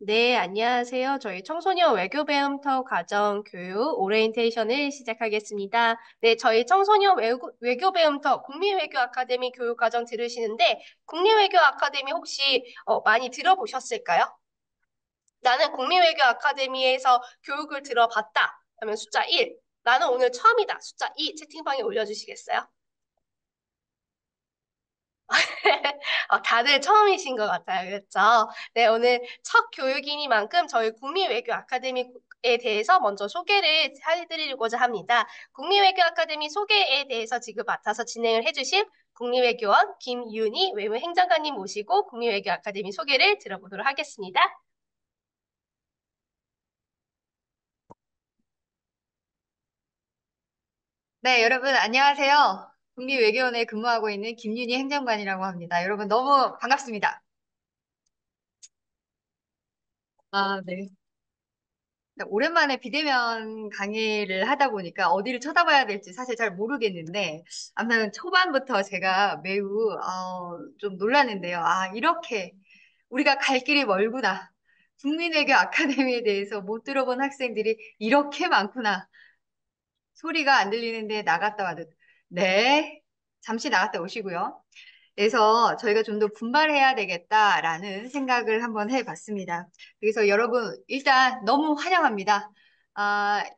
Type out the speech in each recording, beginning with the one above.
네, 안녕하세요. 저희 청소년 외교 배움터 가정 교육 오리엔테이션을 시작하겠습니다. 네, 저희 청소년 외교 배움터 국민외교 아카데미 교육 과정 들으시는데 국민외교 아카데미 혹시 많이 들어보셨을까요? 나는 국민외교 아카데미에서 교육을 들어봤다 하면 숫자 1. 나는 오늘 처음이다. 숫자 2 채팅방에 올려주시겠어요? 다들 처음이신 것 같아요. 그렇죠? 네, 오늘 첫 교육이니만큼 저희 국민외교 아카데미에 대해서 먼저 소개를 해드리고자 합니다. 국민외교 아카데미 소개에 대해서 지금 맡아서 진행을 해주실 국민외교원 김윤희 외무행정관님 모시고 국민외교 아카데미 소개를 들어보도록 하겠습니다. 네, 여러분 안녕하세요. 국립외교원에 근무하고 있는 김윤희 행정관이라고 합니다. 여러분 너무 반갑습니다. 네. 오랜만에 비대면 강의를 하다 보니까 어디를 쳐다봐야 될지 사실 잘 모르겠는데, 아무튼 초반부터 제가 매우 좀 놀랐는데요. 이렇게 우리가 갈 길이 멀구나. 국민외교 아카데미에 대해서 못 들어본 학생들이 이렇게 많구나. 소리가 안 들리는데 나갔다 와도 네, 잠시 나갔다 오시고요. 그래서 저희가 좀 더 분발해야 되겠다라는 생각을 한번 해봤습니다. 그래서 여러분 일단 너무 환영합니다.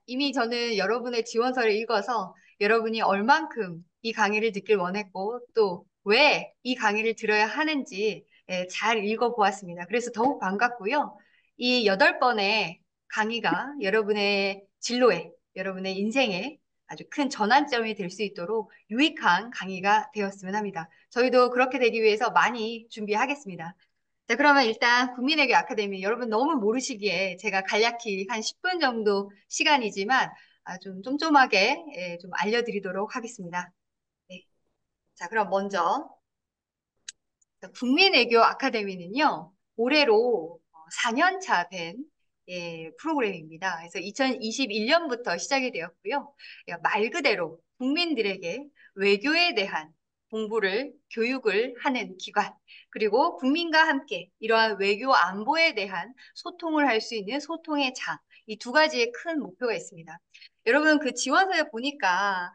이미 저는 여러분의 지원서를 읽어서 여러분이 얼만큼 이 강의를 듣길 원했고 또 왜 이 강의를 들어야 하는지 잘 읽어보았습니다. 그래서 더욱 반갑고요. 이 8번의 강의가 여러분의 진로에, 여러분의 인생에 아주 큰 전환점이 될 수 있도록 유익한 강의가 되었으면 합니다. 저희도 그렇게 되기 위해서 많이 준비하겠습니다. 자, 그러면 일단 국민외교 아카데미 여러분 너무 모르시기에 제가 간략히 한 10분 정도 시간이지만 좀 쫌쫌하게 좀 알려드리도록 하겠습니다. 네. 자, 그럼 먼저 국민외교 아카데미는요, 올해로 4년차 된 프로그램입니다. 그래서 2021년부터 시작이 되었고요. 말 그대로 국민들에게 외교에 대한 공부를, 교육을 하는 기관, 그리고 국민과 함께 이러한 외교 안보에 대한 소통을 할 수 있는 소통의 장, 이 두 가지의 큰 목표가 있습니다. 여러분, 그 지원서에 보니까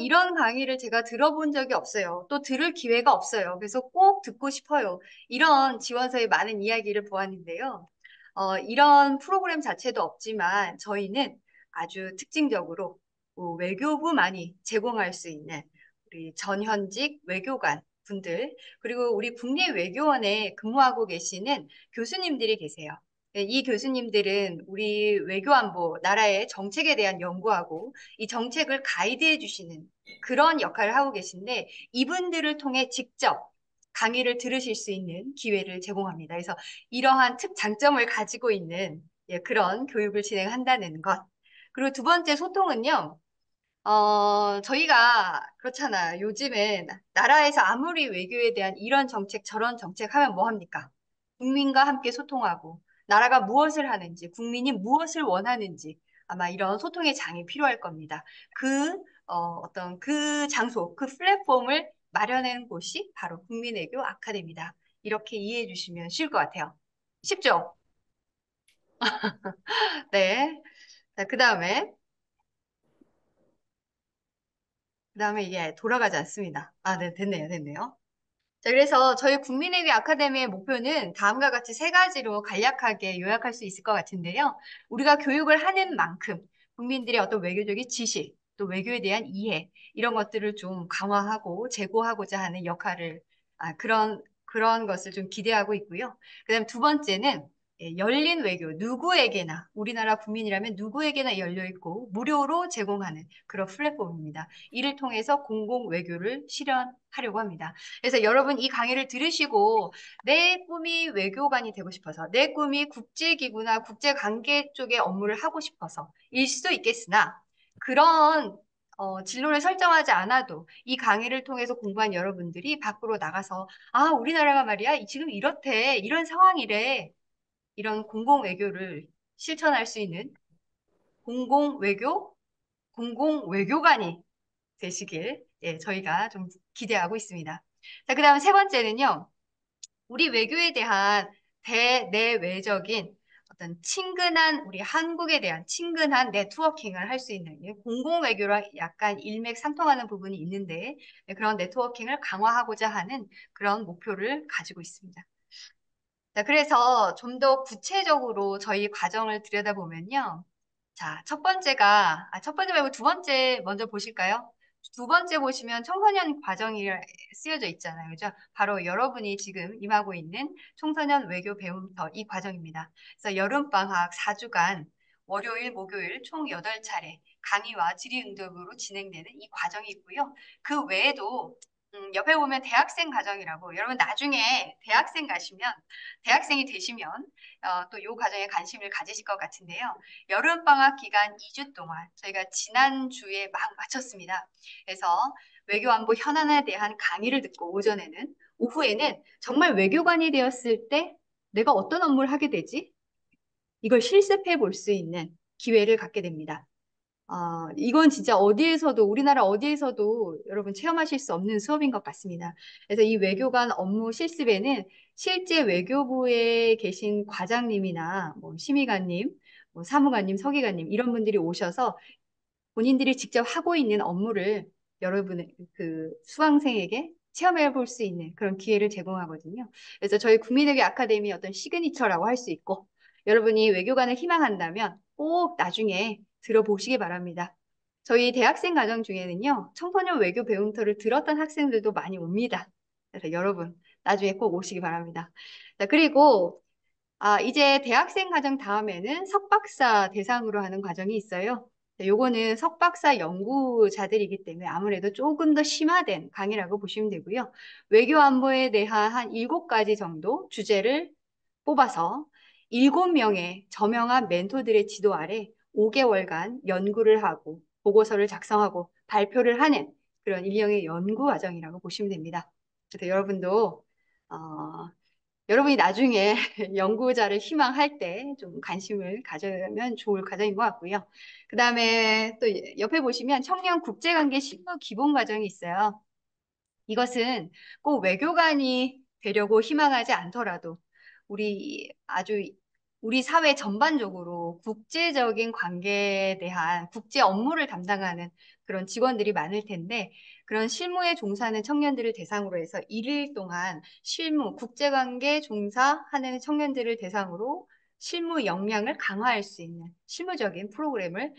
이런 강의를 제가 들어본 적이 없어요. 또 들을 기회가 없어요. 그래서 꼭 듣고 싶어요. 이런 지원서의 많은 이야기를 보았는데요. 이런 프로그램 자체도 없지만 저희는 아주 특징적으로 외교부만이 제공할 수 있는 우리 전현직 외교관 분들, 그리고 우리 국내외교원에 근무하고 계시는 교수님들이 계세요. 네, 이 교수님들은 우리 외교안보, 나라의 정책에 대한 연구하고 이 정책을 가이드해 주시는 그런 역할을 하고 계신데 이분들을 통해 직접 강의를 들으실 수 있는 기회를 제공합니다. 그래서 이러한 특장점을 가지고 있는 그런 교육을 진행한다는 것. 그리고 두 번째 소통은요. 저희가 그렇잖아요. 요즘은 나라에서 아무리 외교에 대한 이런 정책, 저런 정책 하면 뭐 합니까? 국민과 함께 소통하고, 나라가 무엇을 하는지, 국민이 무엇을 원하는지, 아마 이런 소통의 장이 필요할 겁니다. 어떤 그 장소, 그 플랫폼을 마련하는 곳이 바로 국민외교 아카데미다. 이렇게 이해해 주시면 쉬울 것 같아요. 쉽죠? 네. 자, 그 다음에 이게 돌아가지 않습니다. 네, 됐네요. 자, 그래서 저희 국민회계 아카데미의 목표는 다음과 같이 세 가지로 간략하게 요약할 수 있을 것 같은데요. 우리가 교육을 하는 만큼 국민들의 어떤 외교적인 지식, 또 외교에 대한 이해, 이런 것들을 좀 강화하고 제고하고자 하는 역할을, 그런 것을 좀 기대하고 있고요. 그다음 두 번째는 열린 외교, 누구에게나, 우리나라 국민이라면 누구에게나 열려 있고 무료로 제공하는 그런 플랫폼입니다. 이를 통해서 공공 외교를 실현하려고 합니다. 그래서 여러분 이 강의를 들으시고 내 꿈이 외교관이 되고 싶어서 내 꿈이 국제기구나 국제관계 쪽의 업무를 하고 싶어서 일 수도 있겠으나 그런 진로를 설정하지 않아도 이 강의를 통해서 공부한 여러분들이 밖으로 나가서 우리나라가 말이야 지금 이렇대 이런 상황이래 이런 공공외교를 실천할 수 있는 공공외교 공공외교관이 되시길 저희가 좀 기대하고 있습니다. 자, 그다음 세 번째는요. 우리 외교에 대한 대내외적인 어떤 친근한 우리 한국에 대한 친근한 네트워킹을 할 수 있는 공공 외교랑 약간 일맥상통하는 부분이 있는데 그런 네트워킹을 강화하고자 하는 그런 목표를 가지고 있습니다. 자, 그래서 좀 더 구체적으로 저희 과정을 들여다보면요. 자, 첫 번째 말고 두 번째 먼저 보실까요? 두 번째 보시면 청소년 과정이 쓰여져 있잖아요. 그죠? 바로 여러분이 지금 임하고 있는 청소년 외교 배움터 이 과정입니다. 그래서 여름방학 4주간 월요일, 목요일 총 8차례 강의와 질의응답으로 진행되는 이 과정이 있고요. 그 외에도 옆에 보면 대학생 과정이라고 여러분 나중에 대학생 가시면 대학생이 되시면 또 이 과정에 관심을 가지실 것 같은데요. 여름방학 기간 2주 동안 저희가 지난주에 막 마쳤습니다. 그래서 외교안보 현안에 대한 강의를 듣고 오전에는 오후에는 정말 외교관이 되었을 때 내가 어떤 업무를 하게 되지? 이걸 실습해 볼 수 있는 기회를 갖게 됩니다. 이건 진짜 우리나라 어디에서도 여러분 체험하실 수 없는 수업인 것 같습니다. 그래서 이 외교관 업무 실습에는 실제 외교부에 계신 과장님이나 뭐 심의관님, 뭐 사무관님, 서기관님 이런 분들이 오셔서 본인들이 직접 하고 있는 업무를 여러분의 그 수강생에게 체험해 볼 수 있는 그런 기회를 제공하거든요. 그래서 저희 국민외교 아카데미 어떤 시그니처라고 할 수 있고 여러분이 외교관을 희망한다면 꼭 나중에 들어보시기 바랍니다. 저희 대학생 과정 중에는요, 청소년 외교 배움터를 들었던 학생들도 많이 옵니다. 그래서 여러분 나중에 꼭 오시기 바랍니다. 자, 그리고 이제 대학생 과정 다음에는 석박사 대상으로 하는 과정이 있어요. 네, 요거는 석박사 연구자들이기 때문에 아무래도 조금 더 심화된 강의라고 보시면 되고요. 외교 안보에 대한 한 7가지 정도 주제를 뽑아서 7명의 저명한 멘토들의 지도 아래 5개월간 연구를 하고 보고서를 작성하고 발표를 하는 그런 일련의 연구 과정이라고 보시면 됩니다. 그래서 어, 여러분이 나중에 연구자를 희망할 때 좀 관심을 가져면 좋을 과정인 것 같고요. 그 다음에 또 옆에 보시면 청년 국제관계 실무 기본 과정이 있어요. 이것은 꼭 외교관이 되려고 희망하지 않더라도 아주 우리 사회 전반적으로 국제적인 관계에 대한 국제 업무를 담당하는 그런 직원들이 많을 텐데 그런 실무에 종사하는 청년들을 대상으로 해서 1일 동안 국제관계 종사하는 청년들을 대상으로 실무 역량을 강화할 수 있는 실무적인 프로그램을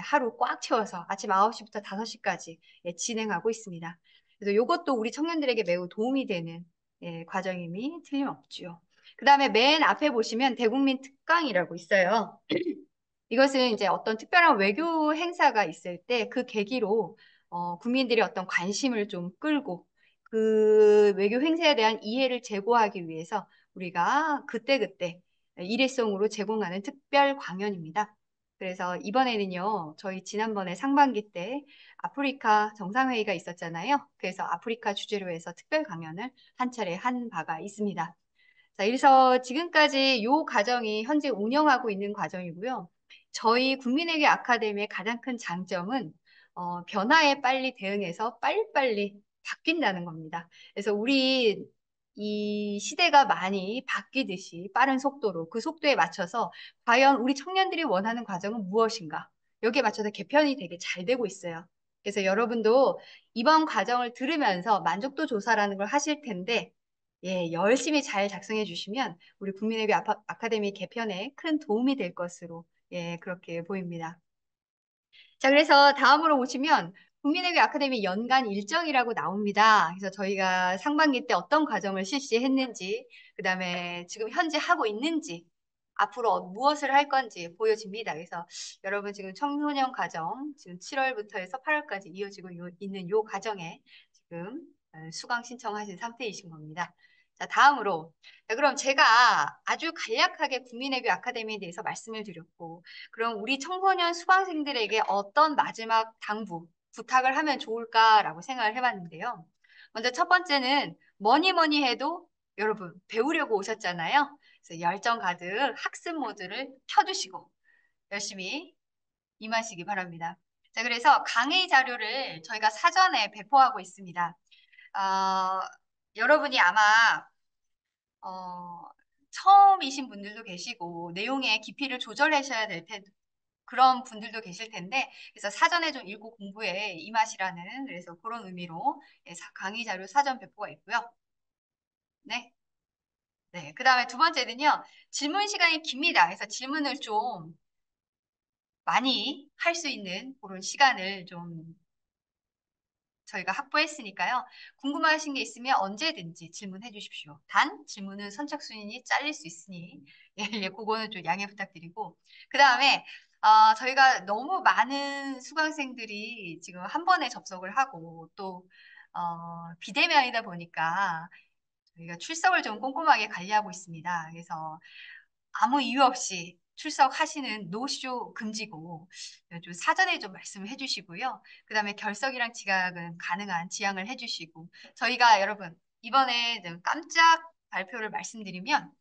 하루 꽉 채워서 아침 9시부터 5시까지 진행하고 있습니다. 그래서 이것도 우리 청년들에게 매우 도움이 되는 과정임이 틀림없죠. 그 다음에 맨 앞에 보시면 대국민 특강이라고 있어요. 이것은 이제 어떤 특별한 외교 행사가 있을 때 그 계기로 국민들의 어떤 관심을 좀 끌고 그 외교 행사에 대한 이해를 제고하기 위해서 우리가 그때그때 일회성으로 제공하는 특별 강연입니다. 그래서 이번에는요, 저희 지난번에 상반기 때 아프리카 정상회의가 있었잖아요. 그래서 아프리카 주제로 해서 특별 강연을 한 차례 한 바가 있습니다. 자, 그래서 지금까지 이 과정이 현재 운영하고 있는 과정이고요. 저희 국민에게 아카데미의 가장 큰 장점은 변화에 빨리 대응해서 빨리빨리 바뀐다는 겁니다. 그래서 우리 이 시대가 많이 바뀌듯이 빠른 속도로 그 속도에 맞춰서 과연 우리 청년들이 원하는 과정은 무엇인가? 여기에 맞춰서 개편이 되게 잘 되고 있어요. 그래서 여러분도 이번 과정을 들으면서 만족도 조사라는 걸 하실 텐데 열심히 잘 작성해 주시면 우리 국민외교 아카데미 개편에 큰 도움이 될 것으로 그렇게 보입니다. 자, 그래서 다음으로 보시면 국민외교 아카데미 연간 일정이라고 나옵니다. 그래서 저희가 상반기 때 어떤 과정을 실시했는지, 그다음에 지금 현재 하고 있는지, 앞으로 무엇을 할 건지 보여집니다. 그래서 여러분 지금 청소년 과정, 지금 7월부터 해서 8월까지 이어지고 있는 이 과정에 지금 수강 신청하신 상태이신 겁니다. 자, 다음으로. 자, 그럼 제가 아주 간략하게 국민외교 아카데미에 대해서 말씀을 드렸고, 그럼 우리 청소년 수강생들에게 어떤 마지막 부탁을 하면 좋을까라고 생각을 해봤는데요. 먼저 첫 번째는 뭐니 뭐니 해도 여러분 배우려고 오셨잖아요. 그래서 열정 가득 학습 모드를 켜두시고 열심히 임하시기 바랍니다. 자, 그래서 강의 자료를 저희가 사전에 배포하고 있습니다. 어, 여러분이 아마 어, 처음이신 분들도 계시고 내용의 깊이를 조절하셔야 될 텐데 그런 분들도 계실 텐데 그래서 사전에 좀 읽고 공부에 임하시라는 그래서 그런 의미로 예, 강의 자료 사전 배포가 있고요. 네. 네. 그다음에 두 번째는요. 질문 시간이 깁니다. 그래서 질문을 좀 많이 할 수 있는 그런 시간을 좀 저희가 확보했으니까요. 궁금하신 게 있으면 언제든지 질문해 주십시오. 단 질문은 선착순이 잘릴 수 있으니 예, 예, 그거는 좀 양해 부탁드리고 그 다음에 저희가 너무 많은 수강생들이 지금 한 번에 접속을 하고 또 비대면이다 보니까 저희가 출석을 좀 꼼꼼하게 관리하고 있습니다. 그래서 아무 이유 없이 출석하시는 노쇼 금지고 좀 사전에 좀 말씀을 해주시고요. 그 다음에 결석이랑 지각은 가능한 지양을 해주시고 저희가 여러분 이번에 좀 깜짝 발표를 말씀드리면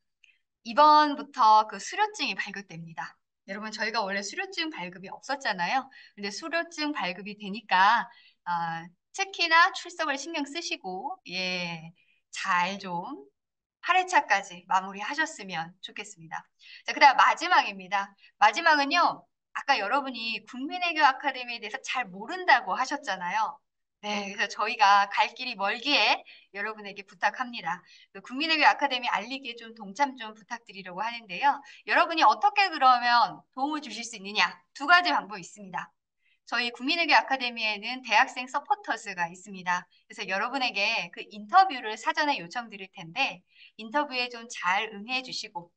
이번부터 그 수료증이 발급됩니다. 여러분 저희가 원래 수료증 발급이 없었잖아요. 근데 수료증 발급이 되니까 특히나 출석을 신경 쓰시고 예, 잘 좀 8회차까지 마무리하셨으면 좋겠습니다. 자, 그다음 마지막입니다. 마지막은요. 아까 여러분이 국민외교 아카데미에 대해서 잘 모른다고 하셨잖아요. 네, 그래서 저희가 갈 길이 멀기에 여러분에게 부탁합니다. 그 국민외교 아카데미 알리기에 좀 동참 좀 부탁드리려고 하는데요. 여러분이 어떻게 그러면 도움을 주실 수 있느냐? 두 가지 방법이 있습니다. 저희 국민외교 아카데미에는 대학생 서포터즈가 있습니다. 그래서 여러분에게 그 인터뷰를 사전에 요청드릴 텐데 인터뷰에 좀 잘 응해 주시고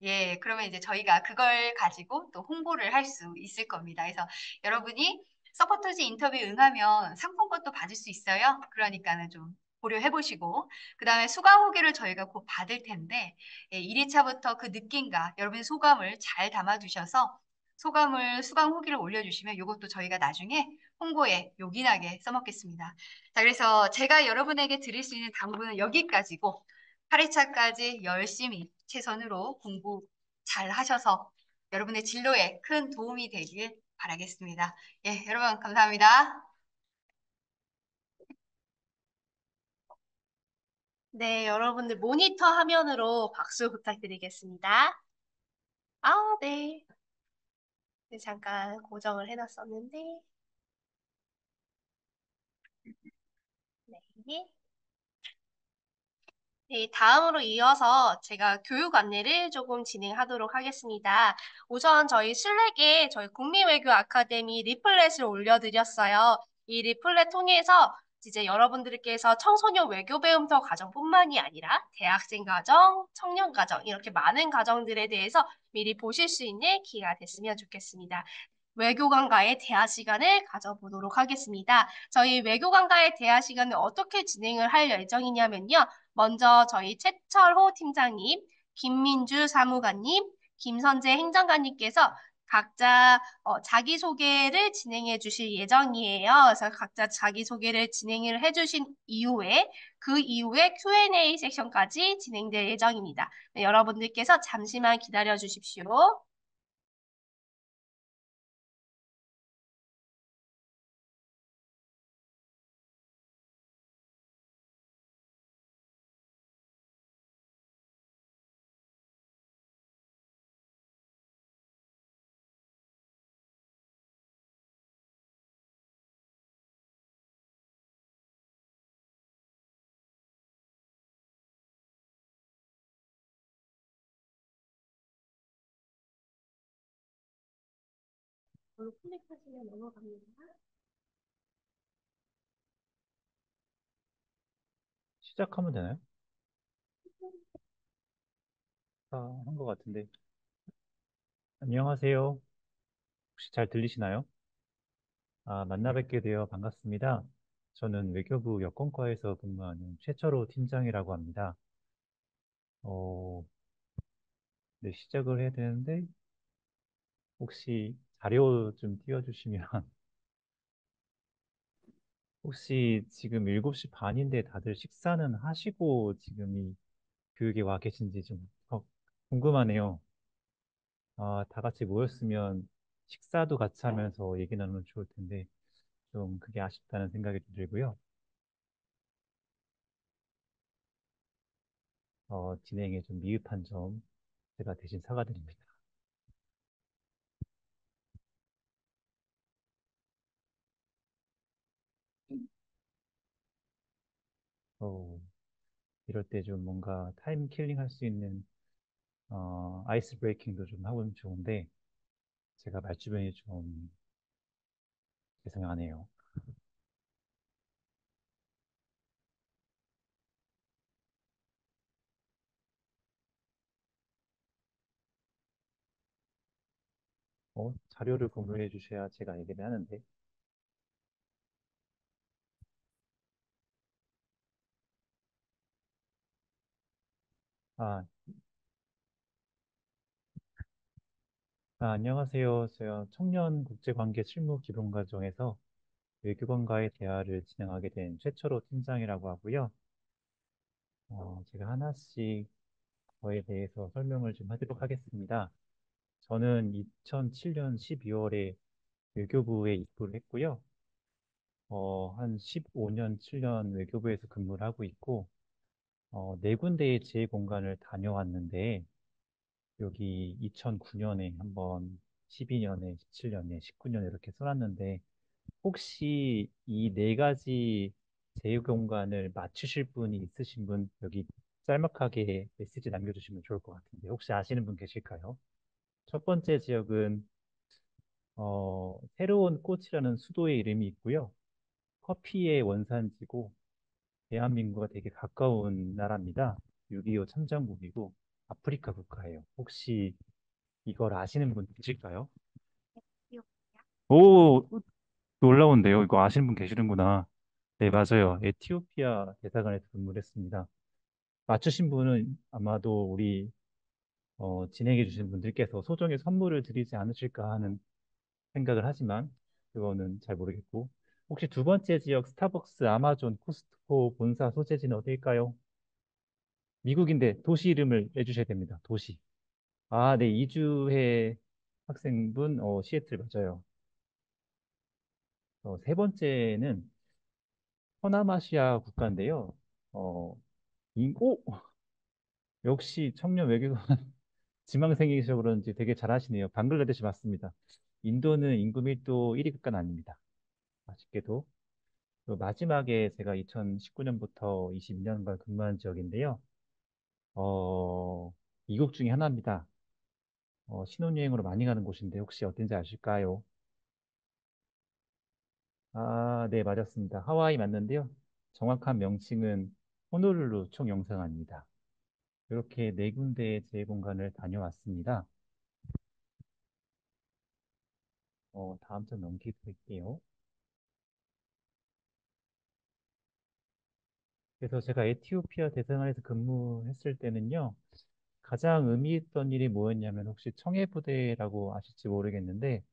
예, 그러면 이제 저희가 그걸 가지고 또 홍보를 할 수 있을 겁니다. 그래서 여러분이 서포터즈 인터뷰 응하면 상품권도 받을 수 있어요. 그러니까는 좀 고려해 보시고 그다음에 수강 후기를 저희가 곧 받을 텐데 예, 1회차부터 그 느낌과 여러분의 소감을 잘 담아 두셔서 소감을 수강 후기를 올려주시면 이것도 저희가 나중에 홍보에 요긴하게 써먹겠습니다. 자, 그래서 제가 여러분에게 드릴 수 있는 당부는 여기까지고 8회차까지 열심히 최선으로 공부 잘 하셔서 여러분의 진로에 큰 도움이 되길 바라겠습니다. 예, 여러분 감사합니다. 네, 여러분들 모니터 화면으로 박수 부탁드리겠습니다. 아, 네. 네, 잠깐 고정을 해놨었는데. 네. 네, 다음으로 이어서 제가 교육 안내를 조금 진행하도록 하겠습니다. 우선 저희 슬랙에 저희 국민외교 아카데미 리플렛을 올려드렸어요. 이 리플렛 통해서 이제 여러분들께서 청소년 외교 배움터 과정뿐만이 아니라 대학생 과정, 청년 과정 이렇게 많은 과정들에 대해서 미리 보실 수 있는 기회가 됐으면 좋겠습니다. 외교관과의 대화 시간을 가져보도록 하겠습니다. 저희 외교관과의 대화 시간을 어떻게 진행을 할 예정이냐면요. 먼저 저희 최철호 팀장님, 김민주 사무관님, 김선재 행정관님께서 각자 자기소개를 진행해 주실 예정이에요. 그래서 각자 자기소개를 진행을 해주신 이후에 그 이후에 Q&A 섹션까지 진행될 예정입니다. 네, 여러분들께서 잠시만 기다려 주십시오. 클릭하시면 넘어갑니다. 시작하면 되나요? 한 것 같은데. 안녕하세요. 혹시 잘 들리시나요? 만나 뵙게 되어 반갑습니다. 저는 외교부 여권과에서 근무하는 최철호 팀장이라고 합니다. 어, 네, 시작을 해야 되는데, 혹시 자료 좀 띄워주시면, 혹시 지금 7시 반인데 다들 식사는 하시고 지금 이 교육에 와 계신지 좀 궁금하네요. 다 같이 모였으면 식사도 같이 하면서 얘기 나누면 좋을 텐데, 좀 그게 아쉽다는 생각이 좀 들고요. 진행에 좀 미흡한 점 제가 대신 사과드립니다. 어, 이럴 때 좀 뭔가 타임 킬링 할 수 있는 아이스 브레이킹도 좀 하면 좋은데 제가 말주변이 좀 죄송하네요. 자료를 공유해 주셔야 제가 얘기를 하는데. 아, 안녕하세요. 제가 청년 국제관계 실무 기본 과정에서 외교관과의 대화를 진행하게 된 최철호 팀장이라고 하고요. 제가 하나씩 저에 대해서 설명을 좀 하도록 하겠습니다. 저는 2007년 12월에 외교부에 입부를 했고요. 한 15년, 7년 외교부에서 근무를 하고 있고, 네 군데의 지회 공간을 다녀왔는데, 여기 2009년에 한번, 12년에, 17년에, 19년에 이렇게 써놨는데, 혹시 이 네 가지 제휴 공간을 맞추실 분이 있으신 분 여기 짤막하게 메시지 남겨주시면 좋을 것 같은데 혹시 아시는 분 계실까요? 첫 번째 지역은 새로운 꽃이라는 수도의 이름이 있고요. 커피의 원산지고 대한민국과 되게 가까운 나라입니다. 6.25 참전국이고 아프리카 국가예요. 혹시 이걸 아시는 분 계실까요? 오, 놀라운데요. 이거 아시는 분 계시는구나. 네, 맞아요. 에티오피아 대사관에서 근무를 했습니다. 맞추신 분은 아마도 우리 진행해 주신 분들께서 소정의 선물을 드리지 않으실까 하는 생각을 하지만 그거는 잘 모르겠고 혹시 두 번째 지역 스타벅스, 아마존, 코스트코 본사 소재지는 어디일까요? 미국인데 도시 이름을 내주셔야 됩니다. 도시. 아, 네, 이주해 학생분 시애틀 맞아요. 세 번째는 서남아시아 국가인데요. 어, 오! 역시 청년 외교관 지망생이셔서 그런지 되게 잘하시네요. 방글라데시 맞습니다. 인도는 인구 밀도 1위 국가는 아닙니다. 아쉽게도. 또 마지막에 제가 2019년부터 22년간 근무한 지역인데요. 이국 중에 하나입니다. 신혼여행으로 많이 가는 곳인데 혹시 어딘지 아실까요? 아, 네, 맞았습니다. 하와이 맞는데요. 정확한 명칭은 호놀룰루 총영사관입니다. 이렇게 네 군데의 재공간을 다녀왔습니다. 다음 점 넘기도록 요 그래서 제가 에티오피아 대사관에서 근무했을 때는요, 가장 의미 있던 일이 뭐였냐면 혹시 청해부대라고 아실지 모르겠는데,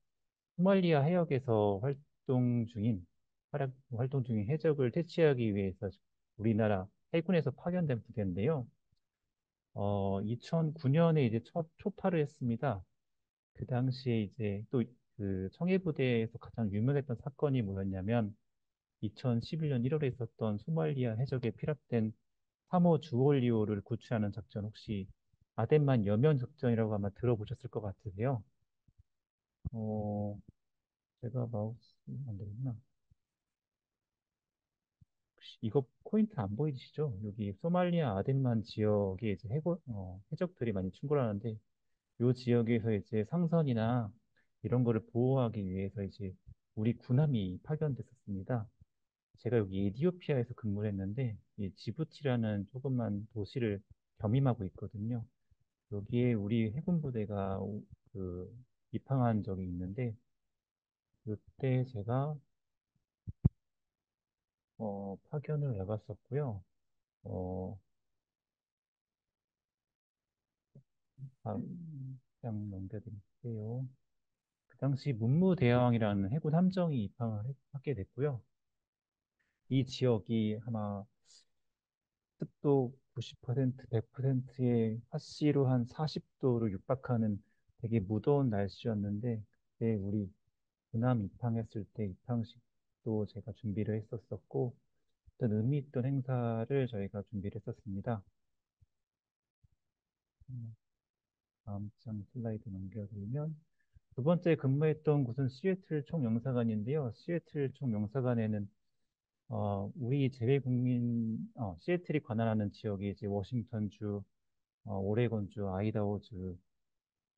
소말리아 해역에서 활동 중인 해적을 퇴치하기 위해서 우리나라 해군에서 파견된 부대인데요. 2009년에 이제 첫 초파를 했습니다. 그 당시에 이제 또 그 청해부대에서 가장 유명했던 사건이 뭐였냐면, 2011년 1월에 있었던 소말리아 해적에 피랍된 3호 주올리오를 구출하는 작전 혹시 아덴만 여면 작전이라고 아마 들어보셨을 것 같으세요. 어, 제가 마우스 안 되겠나? 혹시 이거 포인트 안 보이시죠? 여기 소말리아 아덴만 지역에 이제 해적들이 많이 충돌하는데 이 지역에서 이제 상선이나 이런 거를 보호하기 위해서 이제 우리 군함이 파견됐었습니다. 제가 여기 에티오피아에서 근무를 했는데 이 지부티라는 조그만 도시를 겸임하고 있거든요. 여기에 우리 해군 부대가 그 입항한 적이 있는데 그때 제가 파견을 나갔었고요. 어, 그냥 넘겨드릴게요. 그 당시 문무대왕이라는 해군 함정이 하게 됐고요. 이 지역이 아마 습도 90%, 100%의 화씨로 한 40도로 육박하는 되게 무더운 날씨였는데, 그때 우리 군함 입항했을 때 입항식도 제가 준비를 했었었고, 어떤 의미 있던 행사를 저희가 준비를 했었습니다. 다음 장 슬라이드 넘겨드리면 두 번째 근무했던 곳은 시애틀 총영사관인데요. 시애틀 총영사관에는 우리 시애틀이 관할하는 지역이 이제 워싱턴주, 오레곤주, 아이다호주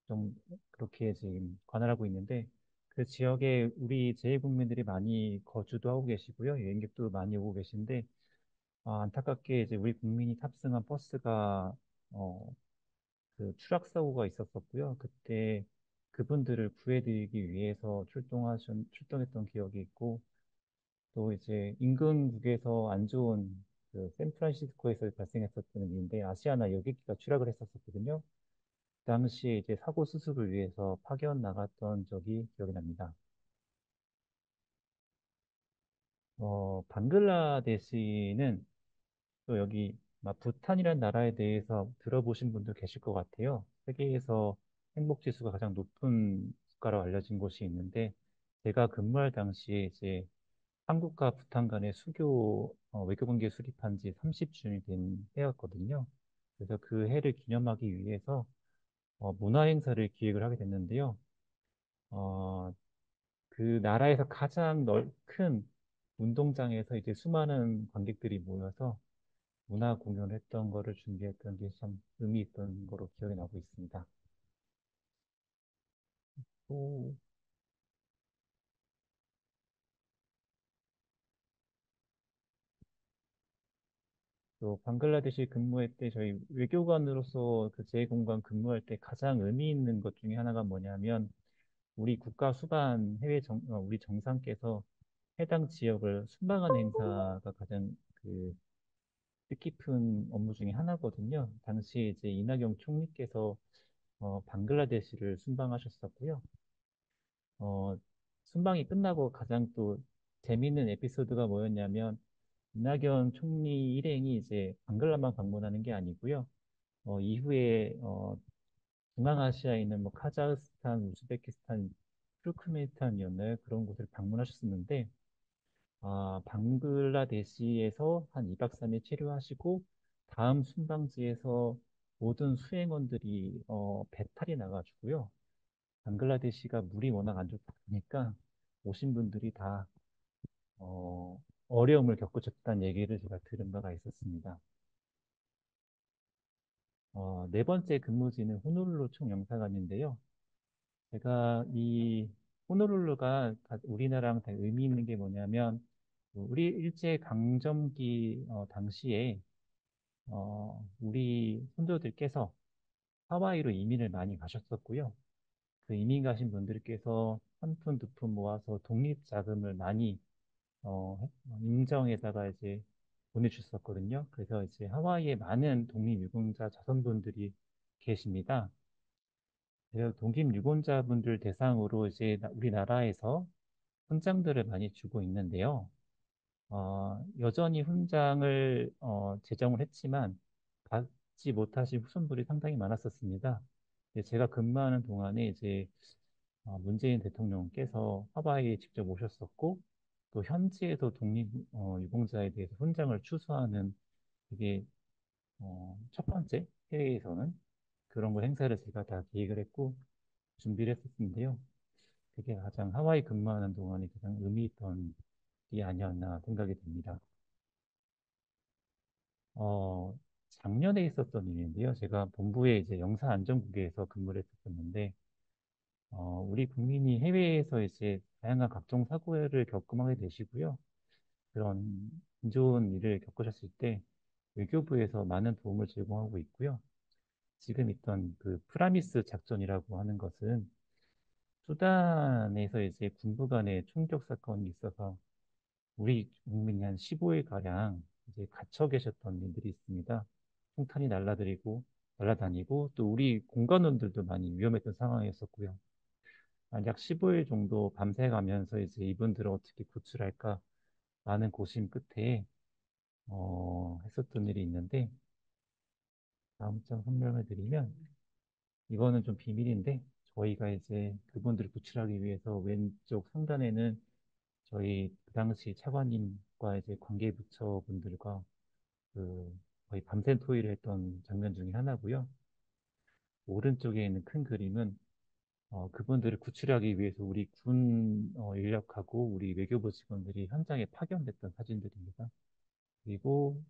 좀 그렇게 지금 관할하고 있는데 그 지역에 우리 재외국민들이 많이 거주도 하고 계시고요. 여행객도 많이 오고 계신데 안타깝게 이제 우리 국민이 탑승한 버스가 어, 그 추락 사고가 있었었고요. 그때 그분들을 구해드리기 위해서 출동했던 기억이 있고 또 이제 인근국에서 안 좋은 그 샌프란시스코에서 발생했었던 일인데 아시아나 여객기가 추락을 했었거든요. 그 당시에 이제 사고 수습을 위해서 파견 나갔던 적이 기억이 납니다. 방글라데시는 또 여기 부탄이라는 나라에 대해서 들어보신 분도 계실 것 같아요. 세계에서 행복 지수가 가장 높은 국가로 알려진 곳이 있는데 제가 근무할 당시에 이제 한국과 부탄 간의 외교 관계 수립한 지 30주년이 된 해였거든요. 그래서 그 해를 기념하기 위해서 문화 행사를 기획을 하게 됐는데요. 어, 그 나라에서 가장 큰 운동장에서 이제 수많은 관객들이 모여서 문화 공연을 했던 거를 준비했던 게 참 의미 있던 거로 기억이 나고 있습니다. 또, 또 방글라데시 근무할 때 저희 외교관으로서 그 제 공간 근무할 때 가장 의미 있는 것 중에 하나가 뭐냐면 우리 국가 수반 우리 정상께서 해당 지역을 순방하는 행사가 가장 그 뜻깊은 업무 중에 하나거든요. 당시 이제 이낙연 총리께서 방글라데시를 순방하셨었고요. 어, 순방이 끝나고 가장 또 재미있는 에피소드가 뭐였냐면 이낙연 총리 일행이 이제 방글라만 방문하는 게 아니고요. 이후에 중앙아시아에 있는 뭐 카자흐스탄, 우즈베키스탄, 투르크메니스탄이었나요? 그런 곳을 방문하셨었는데 방글라데시에서 한 2박 3일 체류하시고 다음 순방지에서 모든 수행원들이 배탈이 나가지고요. 방글라데시가 물이 워낙 안 좋다 보니까 오신 분들이 다 어려움을 겪으셨다는 얘기를 제가 들은 바가 있었습니다. 네 번째 근무지는 호놀룰루 총영사관인데요. 제가 이 호놀룰루가 우리나라랑 다 의미 있는 게 뭐냐면 우리 일제 강점기 당시에 우리 선조들께서 하와이로 이민을 많이 가셨었고요. 그 이민 가신 분들께서 한 푼, 두 푼 모아서 독립 자금을 많이 인정에다가 이제 보내주셨었거든요. 그래서 이제 하와이에 많은 독립유공자 자손분들이 계십니다. 그래서 독립유공자분들 대상으로 이제 우리나라에서 훈장들을 많이 주고 있는데요. 여전히 훈장을 제정을 했지만 받지 못하신 후손들이 상당히 많았었습니다. 제가 근무하는 동안에 이제 문재인 대통령께서 하와이에 직접 오셨었고 또 현지에서 유공자에 대해서 훈장을 추수하는 이게 첫 번째 해외에서는 그런 거 행사를 제가 다 기획을 했고 준비를 했었는데요. 그게 가장 하와이 근무하는 동안에 가장 의미 있던 일이 아니었나 생각이 듭니다. 어, 작년에 있었던 일인데요. 제가 본부에 이제 영사안전국에서 근무를 했었는데, 우리 국민이 해외에서 이제 다양한 각종 사고를 겪음하게 되시고요. 그런 안 좋은 일을 겪으셨을 때 외교부에서 많은 도움을 제공하고 있고요. 지금 있던 그 프라미스 작전이라고 하는 것은 수단에서 이제 군부 간의 총격 사건이 있어서 우리 국민이 한 15일가량 이제 갇혀 계셨던 일들이 있습니다. 폭탄이 날아다니고 또 우리 공관원들도 많이 위험했던 상황이었었고요. 약 15일 정도 밤새 가면서 이제 이분들을 어떻게 구출할까 많은 고심 끝에 했었던 일이 있는데 다음 장 설명을 드리면 이거는 좀 비밀인데 저희가 이제 그분들을 구출하기 위해서 왼쪽 상단에는 저희 그 당시 차관님과 이제 관계부처 분들과 그 거의 밤샘 토의를 했던 장면 중에 하나고요. 오른쪽에 있는 큰 그림은 그분들을 구출하기 위해서 우리 군 인력하고 우리 외교부 직원들이 현장에 파견됐던 사진들입니다. 그리고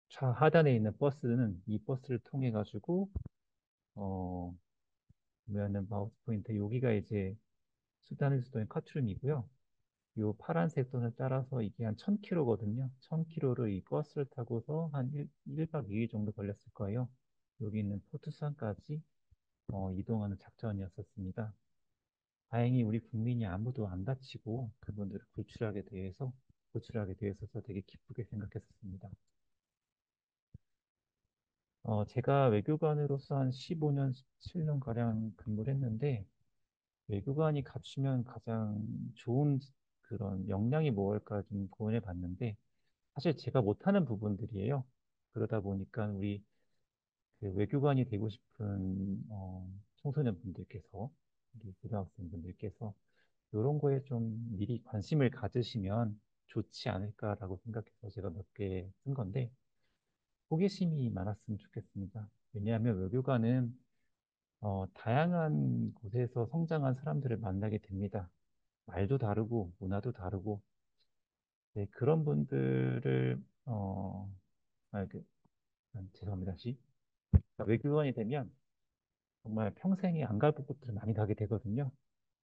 좌하단에 있는 버스는 이 버스를 통해 가지고 어, 보면은 마우스 포인터 여기가 이제 수단의 수도인 카투름이고요. 요 파란색 선을 따라서 이게 한 1000km거든요. 1000km를 이 버스를 타고서 한 1박 2일 정도 걸렸을 거예요. 여기 있는 포트산까지 이동하는 작전이었었습니다. 다행히 우리 국민이 아무도 안 다치고 그분들을 구출하게 되어서 되게 기쁘게 생각했었습니다. 제가 외교관으로서 한 15년, 17년가량 근무를 했는데, 외교관이 갖추면 가장 좋은 그런 역량이 무엇일까 좀 고민해 봤는데, 사실 제가 못하는 부분들이에요. 그러다 보니까 우리 그 외교관이 되고 싶은 청소년분들께서, 우리 고등학생분들께서 이런 거에 좀 미리 관심을 가지시면 좋지 않을까라고 생각해서 제가 몇 개 쓴 건데, 호기심이 많았으면 좋겠습니다. 왜냐하면 외교관은 다양한 곳에서 성장한 사람들을 만나게 됩니다. 말도 다르고 문화도 다르고 네, 그런 분들을 그, 죄송합니다. 그러니까 외교관이 되면 정말 평생에 안 갈 곳들을 많이 가게 되거든요.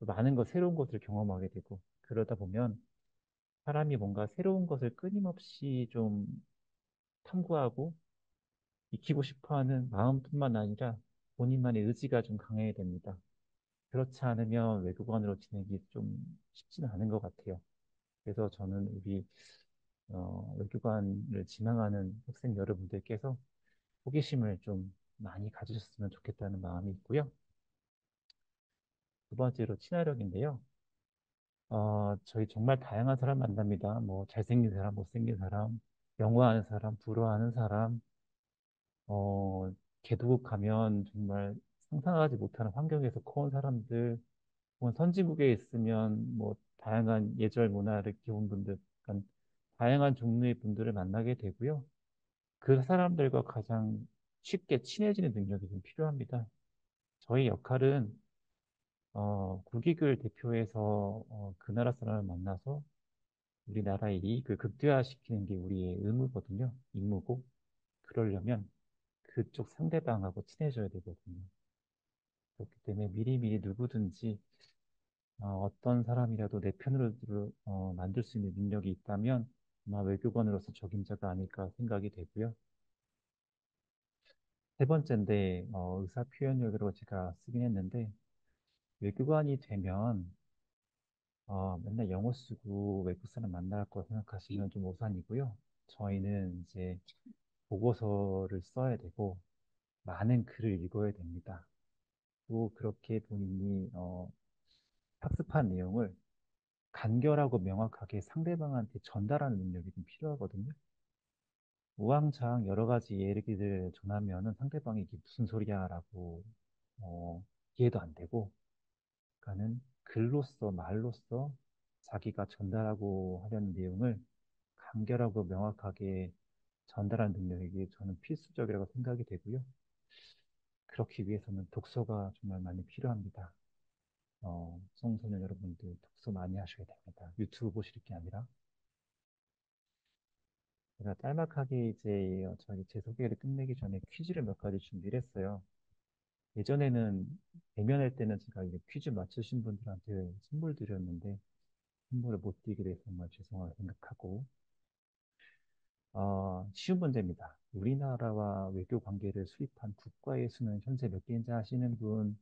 또 많은 새로운 것을 경험하게 되고 그러다 보면 사람이 뭔가 새로운 것을 끊임없이 좀 탐구하고 익히고 싶어하는 마음뿐만 아니라 본인만의 의지가 좀 강해야 됩니다. 그렇지 않으면 외교관으로 지내기 좀 쉽지는 않은 것 같아요. 그래서 저는 우리 외교관을 지망하는 학생 여러분들께서 호기심을 좀 많이 가지셨으면 좋겠다는 마음이 있고요. 두 번째로 친화력인데요. 저희 정말 다양한 사람 만납니다. 뭐 잘생긴 사람, 못생긴 사람, 영어하는 사람, 불어하는 사람, 어, 개도국 가면 정말 상상하지 못하는 환경에서 커온 사람들, 혹은 선진국에 있으면 뭐 다양한 예절 문화를 키운 분들, 그러니까 다양한 종류의 분들을 만나게 되고요. 그 사람들과 가장 쉽게 친해지는 능력이 좀 필요합니다. 저희 역할은 국익을 대표해서 그 나라 사람을 만나서 우리나라의 이익을 극대화시키는 게 우리의 의무거든요. 임무고. 그러려면 그쪽 상대방하고 친해져야 되거든요. 그렇기 때문에 미리미리 누구든지 어떤 사람이라도 내 편으로 만들 수 있는 능력이 있다면 아마 외교관으로서 적임자가 아닐까 생각이 되고요. 세 번째인데 의사 표현력으로 제가 쓰긴 했는데 외교관이 되면 맨날 영어 쓰고 외국 사람 만날 거 생각하시면 좀 오산이고요. 저희는 이제 보고서를 써야 되고 많은 글을 읽어야 됩니다. 또 그렇게 본인이 학습한 내용을 간결하고 명확하게 상대방한테 전달하는 능력이 좀 필요하거든요. 우왕좌왕 여러 가지 얘기를 전하면은 상대방이 이게 무슨 소리야라고 이해도 안 되고, 그러니까는 글로써 말로써 자기가 전달하고 하려는 내용을 간결하고 명확하게 전달하는 능력이 저는 필수적이라고 생각이 되고요. 그렇기 위해서는 독서가 정말 많이 필요합니다. 청소년 여러분들 독서 많이 하셔야 됩니다. 유튜브 보실 게 아니라. 제가 짤막하게 이제 저희 제 소개를 끝내기 전에 퀴즈를 몇 가지 준비를 했어요. 예전에는 대면할 때는 제가 이제 퀴즈 맞추신 분들한테 선물 드렸는데 선물을 못 드리게 돼서 정말 죄송하게 생각하고 쉬운 문제입니다. 우리나라와 외교 관계를 수립한 국가의 수는 현재 몇 개인지 아시는 분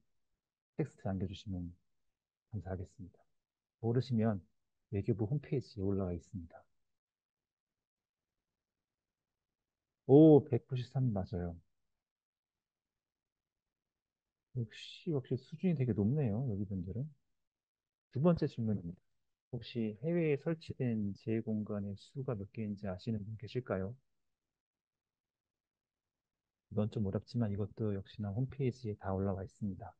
텍스트 남겨주시면 감사하겠습니다. 모르시면 외교부 홈페이지에 올라와 있습니다. 오, 193 맞아요. 역시 수준이 되게 높네요, 여기 분들은. 두 번째 질문입니다. 혹시 해외에 설치된 제 공간의 수가 몇 개인지 아시는 분 계실까요? 이건 좀 어렵지만 이것도 역시나 홈페이지에 다 올라와 있습니다.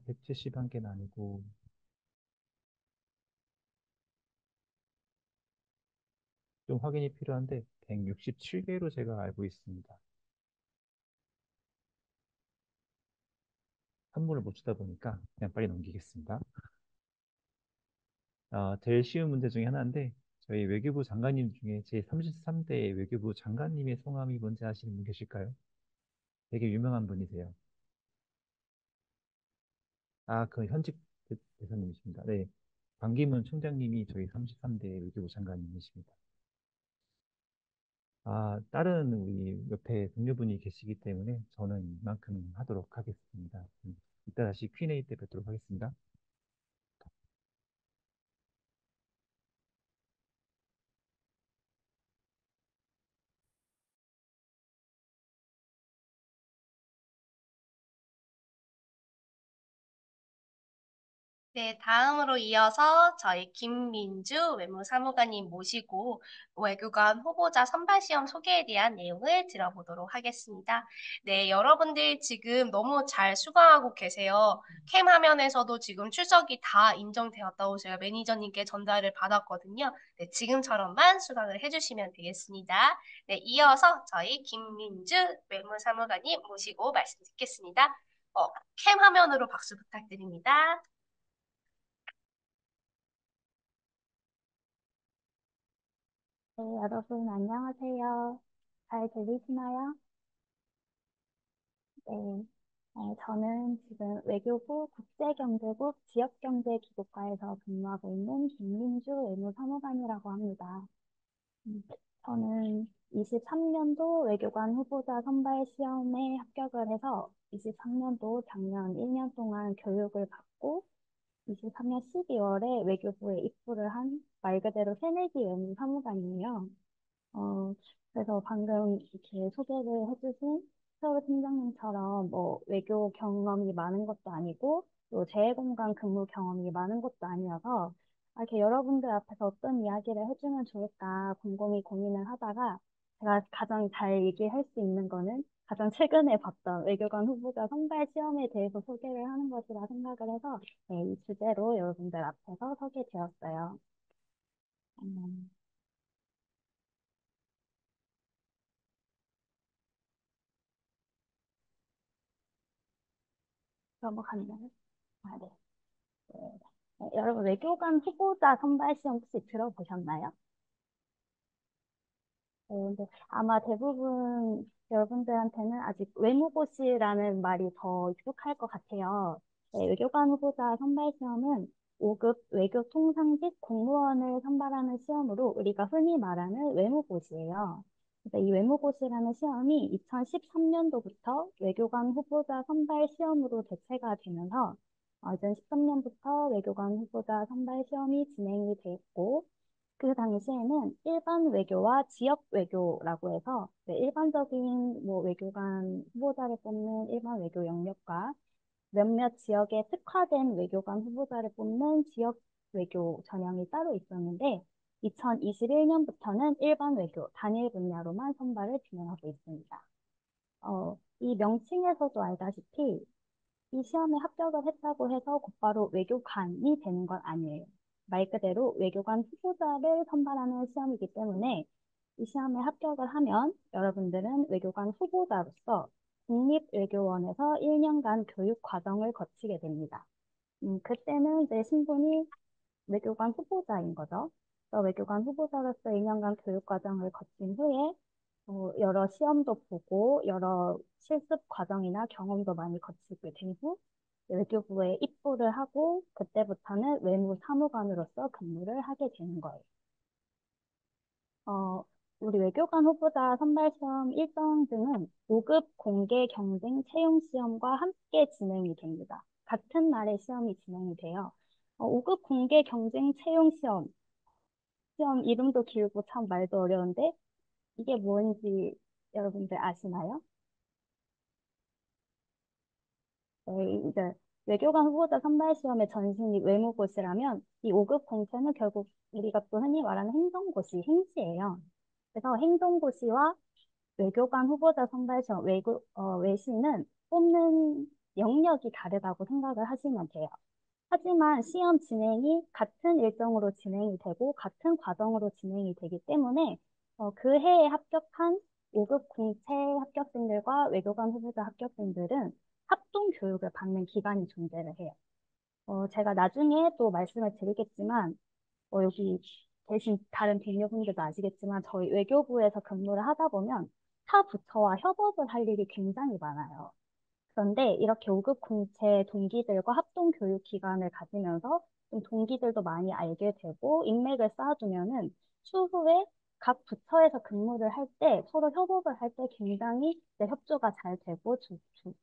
171개는 아니고, 좀 확인이 필요한데, 167개로 제가 알고 있습니다. 한문을 못 치다 보니까 그냥 빨리 넘기겠습니다. 제일 쉬운 문제 중에 하나인데 저희 외교부 장관님 중에 제33대 외교부 장관님의 성함이 뭔지 아시는 분 계실까요? 되게 유명한 분이세요. 그 현직 대사님이십니다. 네. 반기문 총장님이 저희 33대 외교부 장관님이십니다. 다른 우리 옆에 동료분이 계시기 때문에 저는 이만큼 하도록 하겠습니다. 이따 다시 Q&A 때 뵙도록 하겠습니다. 네, 다음으로 이어서 저희 김민주 외무사무관님 모시고 외교관 후보자 선발 시험 소개에 대한 내용을 들어보도록 하겠습니다. 네, 여러분들 지금 너무 잘 수강하고 계세요. 캠 화면에서도 지금 출석이 다 인정되었다고 제가 매니저님께 전달을 받았거든요. 네, 지금처럼만 수강을 해주시면 되겠습니다. 네, 이어서 저희 김민주 외무사무관님 모시고 말씀 듣겠습니다. 캠 화면으로 박수 부탁드립니다. 네, 여러분 안녕하세요. 잘 들리시나요? 네, 저는 지금 외교부 국제경제국 지역경제기획과에서 근무하고 있는 김민주 외무사무관이라고 합니다. 저는 23년도 외교관 후보자 선발 시험에 합격을 해서 23년도 작년 1년 동안 교육을 받고 23년 12월에 외교부에 입부를 한 말 그대로 새내기 외무사무관이에요. 어, 그래서 방금 이렇게 소개를 해주신 서울 팀장님처럼 뭐 외교 경험이 많은 것도 아니고 또 재외공간 근무 경험이 많은 것도 아니어서 이렇게 여러분들 앞에서 어떤 이야기를 해주면 좋을까 곰곰이 고민을 하다가 제가 가장 잘 얘기할 수 있는 거는 가장 최근에 봤던 외교관 후보자 선발 시험에 대해서 소개를 하는 것이라 생각을 해서 네, 이 주제로 여러분들 앞에서 서게 되었어요. 음, 넘어갔나요? 네. 네. 여러분, 외교관 후보자 선발 시험 혹시 들어보셨나요? 근데 아마 대부분 여러분들한테는 아직 외무고시라는 말이 더 익숙할 것 같아요. 네, 외교관 후보자 선발 시험은 5급 외교통상직 공무원을 선발하는 시험으로 우리가 흔히 말하는 외무고시예요. 그래서 이 외무고시라는 시험이 2013년도부터 외교관 후보자 선발 시험으로 대체가 되면서 2013년부터 외교관 후보자 선발 시험이 진행이 됐고 그 당시에는 일반 외교와 지역 외교라고 해서 네, 일반적인 뭐 외교관 후보자를 뽑는 일반 외교 영역과 몇몇 지역에 특화된 외교관 후보자를 뽑는 지역 외교 전형이 따로 있었는데 2021년부터는 일반 외교 단일 분야로만 선발을 진행하고 있습니다. 이 명칭에서도 알다시피 이 시험에 합격을 했다고 해서 곧바로 외교관이 되는 건 아니에요. 말 그대로 외교관 후보자를 선발하는 시험이기 때문에 이 시험에 합격을 하면 여러분들은 외교관 후보자로서 국립외교원에서 1년간 교육 과정을 거치게 됩니다. 그때는 이제 신분이 외교관 후보자인 거죠. 그래서 외교관 후보자로서 2년간 교육 과정을 거친 후에 여러 시험도 보고 여러 실습 과정이나 경험도 많이 거치게 된 후 외교부에 입부를 하고 그때부터는 외무사무관으로서 근무를 하게 되는 거예요. 우리 외교관 후보자 선발 시험 일정 등은 5급 공개 경쟁 채용 시험과 함께 진행이 됩니다. 같은 날에 시험이 진행이 돼요. 5급 공개 경쟁 채용 시험 이름도 길고 참 말도 어려운데 이게 뭔지 여러분들 아시나요? 네, 이제 외교관 후보자 선발 시험의 전신이 외무고시라면 이 5급 공채는 결국 우리가 또 흔히 말하는 행정고시, 행시예요. 그래서 행정고시와 외교관 후보자 선발 시험, 외시는 뽑는 영역이 다르다고 생각을 하시면 돼요. 하지만 시험 진행이 같은 일정으로 진행이 되고 같은 과정으로 진행이 되기 때문에 그 해에 합격한 5급 공채 합격생들과 외교관 후보자 합격생들은 합동 교육을 받는 기관이 존재를 해요. 제가 나중에 또 말씀을 드리겠지만, 여기 계신 다른 동료분들도 아시겠지만, 저희 외교부에서 근무를 하다 보면 타 부처와 협업을 할 일이 굉장히 많아요. 그런데 이렇게 5급 공채 동기들과 합동 교육 기간을 가지면서 좀 동기들도 많이 알게 되고 인맥을 쌓아두면은 추후에 각 부처에서 근무를 할 때 서로 협업을 할 때 굉장히 이제 협조가 잘 되고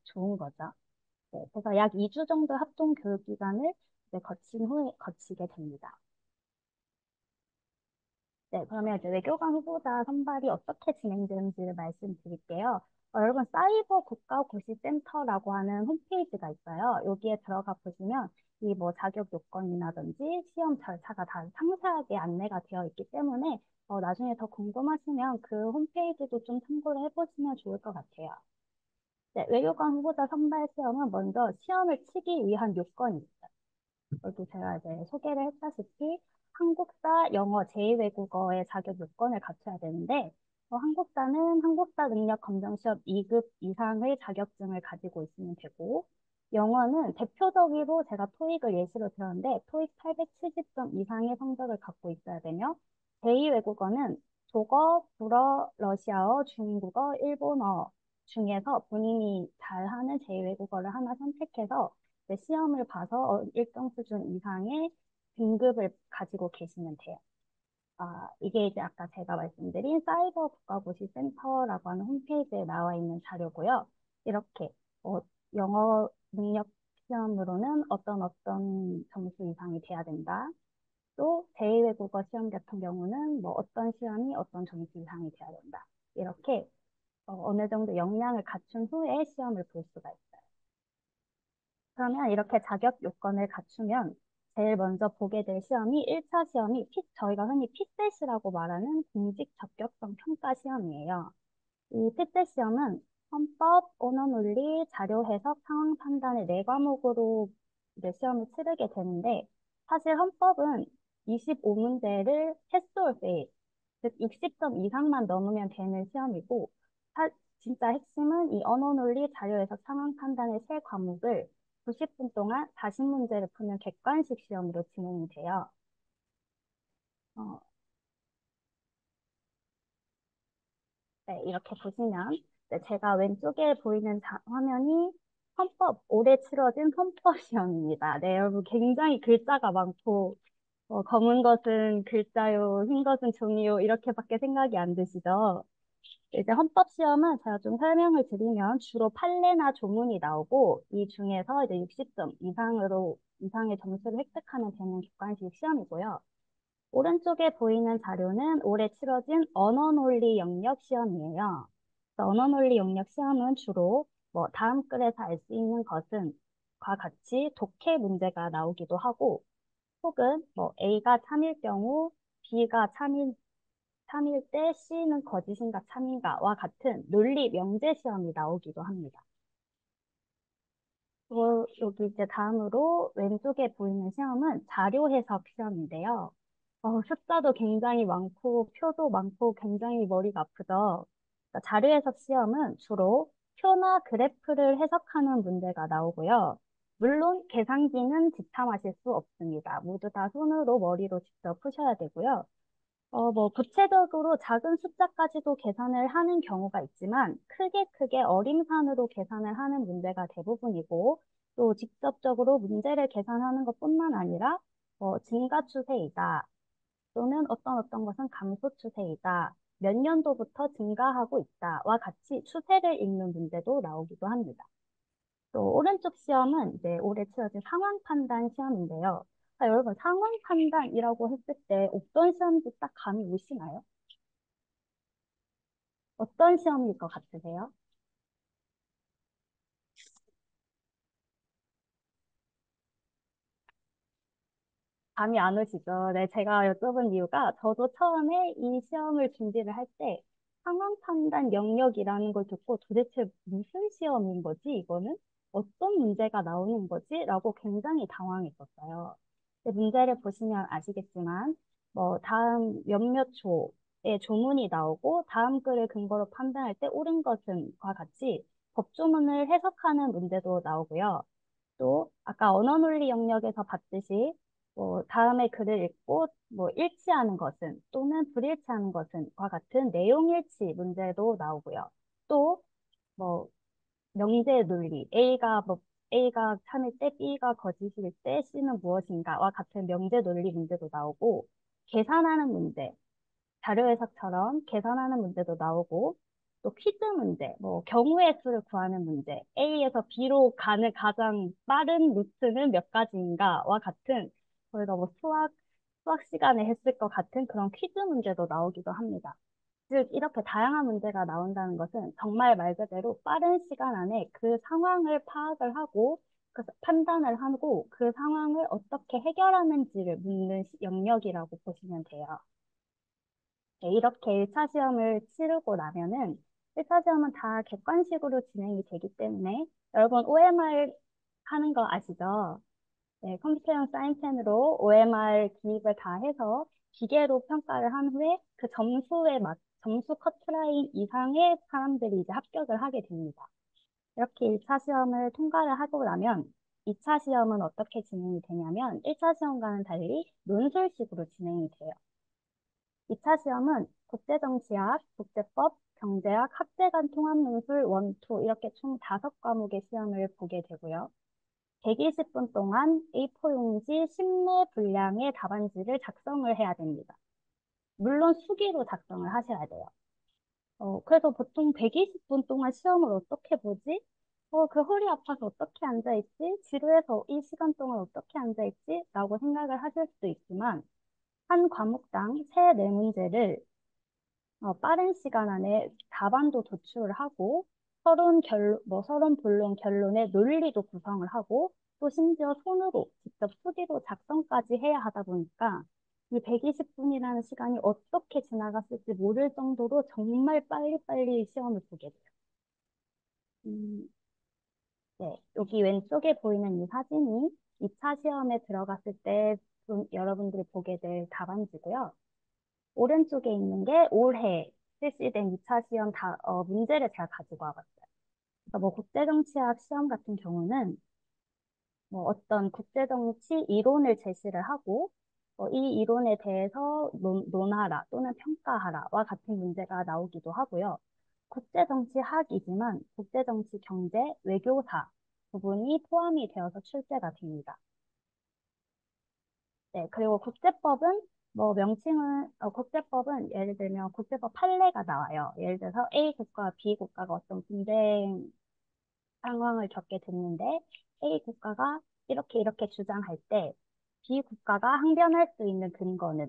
좋은 거죠. 네, 그래서 약 2주 정도 합동 교육 기간을 이제 거친 후에 거치게 됩니다. 네, 그러면 이제 외교관 후보자 선발이 어떻게 진행되는지를 말씀드릴게요. 여러분, 사이버 국가고시센터라고 하는 홈페이지가 있어요. 여기에 들어가 보시면 이 뭐 자격 요건이라든지 시험 절차가 다 상세하게 안내가 되어 있기 때문에 나중에 더 궁금하시면 그 홈페이지도 좀 참고를 해보시면 좋을 것 같아요. 네, 외교관 후보자 선발 시험은 먼저 시험을 치기 위한 요건이 있어요. 여기 제가 이제 소개를 했다시피 한국사, 영어, 제2외국어의 자격 요건을 갖춰야 되는데 한국사는 한국사 능력 검정 시험 2급 이상의 자격증을 가지고 있으면 되고 영어는 대표적으로 제가 토익을 예시로 들었는데 토익 870점 이상의 성적을 갖고 있어야 되며 제2외국어는 독어, 불어, 러시아어, 중국어, 일본어 중에서 본인이 잘하는 제2외국어를 하나 선택해서 시험을 봐서 일정 수준 이상의 등급을 가지고 계시면 돼요. 이게 이제 아까 제가 말씀드린 사이버 국가고시센터라고 하는 홈페이지에 나와 있는 자료고요. 이렇게 영어 능력 시험으로는 어떤 점수 이상이 돼야 된다. 또 제2외국어 시험 같은 경우는 뭐 어떤 시험이 어떤 점수 이상이 돼야 된다. 이렇게 어느 정도 역량을 갖춘 후에 시험을 볼 수가 있어요. 그러면 이렇게 자격 요건을 갖추면 제일 먼저 보게 될 시험이 1차 시험이 저희가 흔히 피셋이라고 말하는 공직 적격성 평가 시험이에요. 이 피셋 시험은 헌법, 언어 논리, 자료 해석, 상황 판단의 네 과목으로 이제 시험을 치르게 되는데 사실 헌법은 25문제를 패스 올 페일, 즉 60점 이상만 넘으면 되는 시험이고 진짜 핵심은 이 언어 논리, 자료 해석, 상황 판단의 세 과목을 90분 동안 40문제를 푸는 객관식 시험으로 진행이 돼요. 어, 네, 이렇게 보시면 제가 왼쪽에 보이는 화면이 올해 치러진 헌법 시험입니다. 네, 여러분 굉장히 글자가 많고 검은 것은 글자요, 흰 것은 종이요 이렇게밖에 생각이 안 드시죠? 이제 헌법 시험은 제가 좀 설명을 드리면 주로 판례나 조문이 나오고 이 중에서 이제 60점 이상의 점수를 획득하면 되는 객관식 시험이고요. 오른쪽에 보이는 자료는 올해 치러진 언어논리 영역 시험이에요. 언어논리 영역 시험은 주로 뭐 다음 글에서 알 수 있는 것은 과 같이 독해 문제가 나오기도 하고 혹은 뭐 A가 참일 경우 B가 참일 때 C는 거짓인가 참인가와 같은 논리 명제 시험이 나오기도 합니다. 여기 이제 다음으로 왼쪽에 보이는 시험은 자료 해석 시험인데요. 숫자도 굉장히 많고 표도 많고 굉장히 머리가 아프죠. 그러니까 자료 해석 시험은 주로 표나 그래프를 해석하는 문제가 나오고요. 물론 계산기는 지참하실 수 없습니다. 모두 다 손으로 머리로 직접 푸셔야 되고요. 뭐, 구체적으로 작은 숫자까지도 계산을 하는 경우가 있지만, 크게 어림산으로 계산을 하는 문제가 대부분이고, 또 직접적으로 문제를 계산하는 것뿐만 아니라, 증가 추세이다. 또는 어떤 것은 감소 추세이다. 몇 년도부터 증가하고 있다와 같이 추세를 읽는 문제도 나오기도 합니다. 또 오른쪽 시험은 이제 올해 치러진 상황 판단 시험인데요. 여러분 상황 판단이라고 했을 때 어떤 시험인지 딱 감이 오시나요? 어떤 시험일 것 같으세요? 감이 안 오시죠? 네, 제가 여쭤본 이유가 저도 처음에 이 시험을 준비를 할 때 상황 판단 영역이라는 걸 듣고 도대체 무슨 시험인 거지, 이거는? 어떤 문제가 나오는 거지? 라고 굉장히 당황했었어요. 문제를 보시면 아시겠지만, 뭐, 다음 몇몇 조의 조문이 나오고, 다음 글을 근거로 판단할 때 옳은 것은과 같이 법조문을 해석하는 문제도 나오고요. 또 아까 언어논리 영역에서 봤듯이 뭐 다음에 글을 읽고 뭐 일치하는 것은 또는 불일치하는 것은과 같은 내용일치 문제도 나오고요. 또 뭐 명제 논리 A가 참일 때 B가 거짓일 때 C는 무엇인가와 같은 명제 논리 문제도 나오고 계산하는 문제 자료 해석처럼 계산하는 문제도 나오고 또 퀴즈 문제, 뭐 경우의 수를 구하는 문제, A에서 B로 가는 가장 빠른 루트는 몇 가지인가와 같은 저희가 뭐 수학 시간에 했을 것 같은 그런 퀴즈 문제도 나오기도 합니다. 즉 이렇게 다양한 문제가 나온다는 것은 정말 말 그대로 빠른 시간 안에 그 상황을 파악을 하고 그 판단을 하고 그 상황을 어떻게 해결하는지를 묻는 영역이라고 보시면 돼요. 네, 이렇게 1차 시험을 치르고 나면은 1차 시험은 다 객관식으로 진행이 되기 때문에 여러분 OMR 하는 거 아시죠? 네, 컴퓨터형 사인펜으로 OMR 기입을 다 해서 기계로 평가를 한 후에 그 점수 커트라인 이상의 사람들이 이제 합격을 하게 됩니다. 이렇게 1차 시험을 통과를 하고 나면 2차 시험은 어떻게 진행이 되냐면 1차 시험과는 달리 논술식으로 진행이 돼요. 2차 시험은 국제정치학, 국제법, 경제학, 학제간 통합논술 1, 2 이렇게 총 5과목의 시험을 보게 되고요. 120분 동안 A4 용지 10매 분량의 답안지를 작성을 해야 됩니다. 물론 수기로 작성을 하셔야 돼요. 그래서 보통 120분 동안 시험을 어떻게 보지? 그 허리 아파서 어떻게 앉아있지? 지루해서 이 시간 동안 어떻게 앉아있지? 라고 생각을 하실 수도 있지만 한 과목당 3, 4문제를 빠른 시간 안에 답안도 도출을 하고 서론, 본론, 결론의 논리도 구성을 하고 또 심지어 손으로 직접 수기로 작성까지 해야 하다 보니까 이 120분이라는 시간이 어떻게 지나갔을지 모를 정도로 정말 빨리빨리 시험을 보게 돼요. 네, 여기 왼쪽에 보이는 이 사진이 2차 시험에 들어갔을 때 여러분들이 보게 될 답안지고요. 오른쪽에 있는 게 올해 실시된 2차 시험 문제를 제가 가지고 와봤어요. 그러니까 뭐 국제정치학 시험 같은 경우는 뭐 어떤 국제정치 이론을 제시를 하고 이 이론에 대해서 논하라 또는 평가하라와 같은 문제가 나오기도 하고요. 국제정치학이지만 국제정치 경제, 외교사 부분이 포함이 되어서 출제가 됩니다. 네, 그리고 국제법은 뭐 국제법은 예를 들면 국제법 판례가 나와요. 예를 들어서 A 국가와 B 국가가 어떤 분쟁 상황을 겪게 됐는데 A 국가가 이렇게 주장할 때 B 국가가 항변할 수 있는 근거는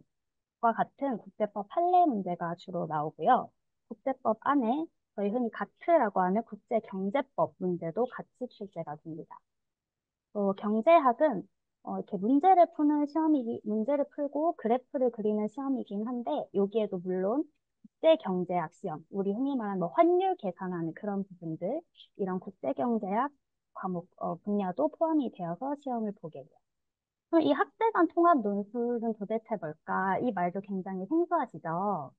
과 같은 국제법 판례 문제가 주로 나오고요. 국제법 안에 저희 흔히 가트라고 하는 국제경제법 문제도 같이 출제가 됩니다. 경제학은 이렇게 문제를 풀고 그래프를 그리는 시험이긴 한데 여기에도 물론 국제경제학 시험, 우리 흔히 말하는 뭐 환율 계산하는 그런 부분들, 이런 국제경제학 과목 분야도 포함이 되어서 시험을 보게 돼요. 그럼 이 학제간 통합 논술은 도대체 뭘까? 이 말도 굉장히 생소하시죠?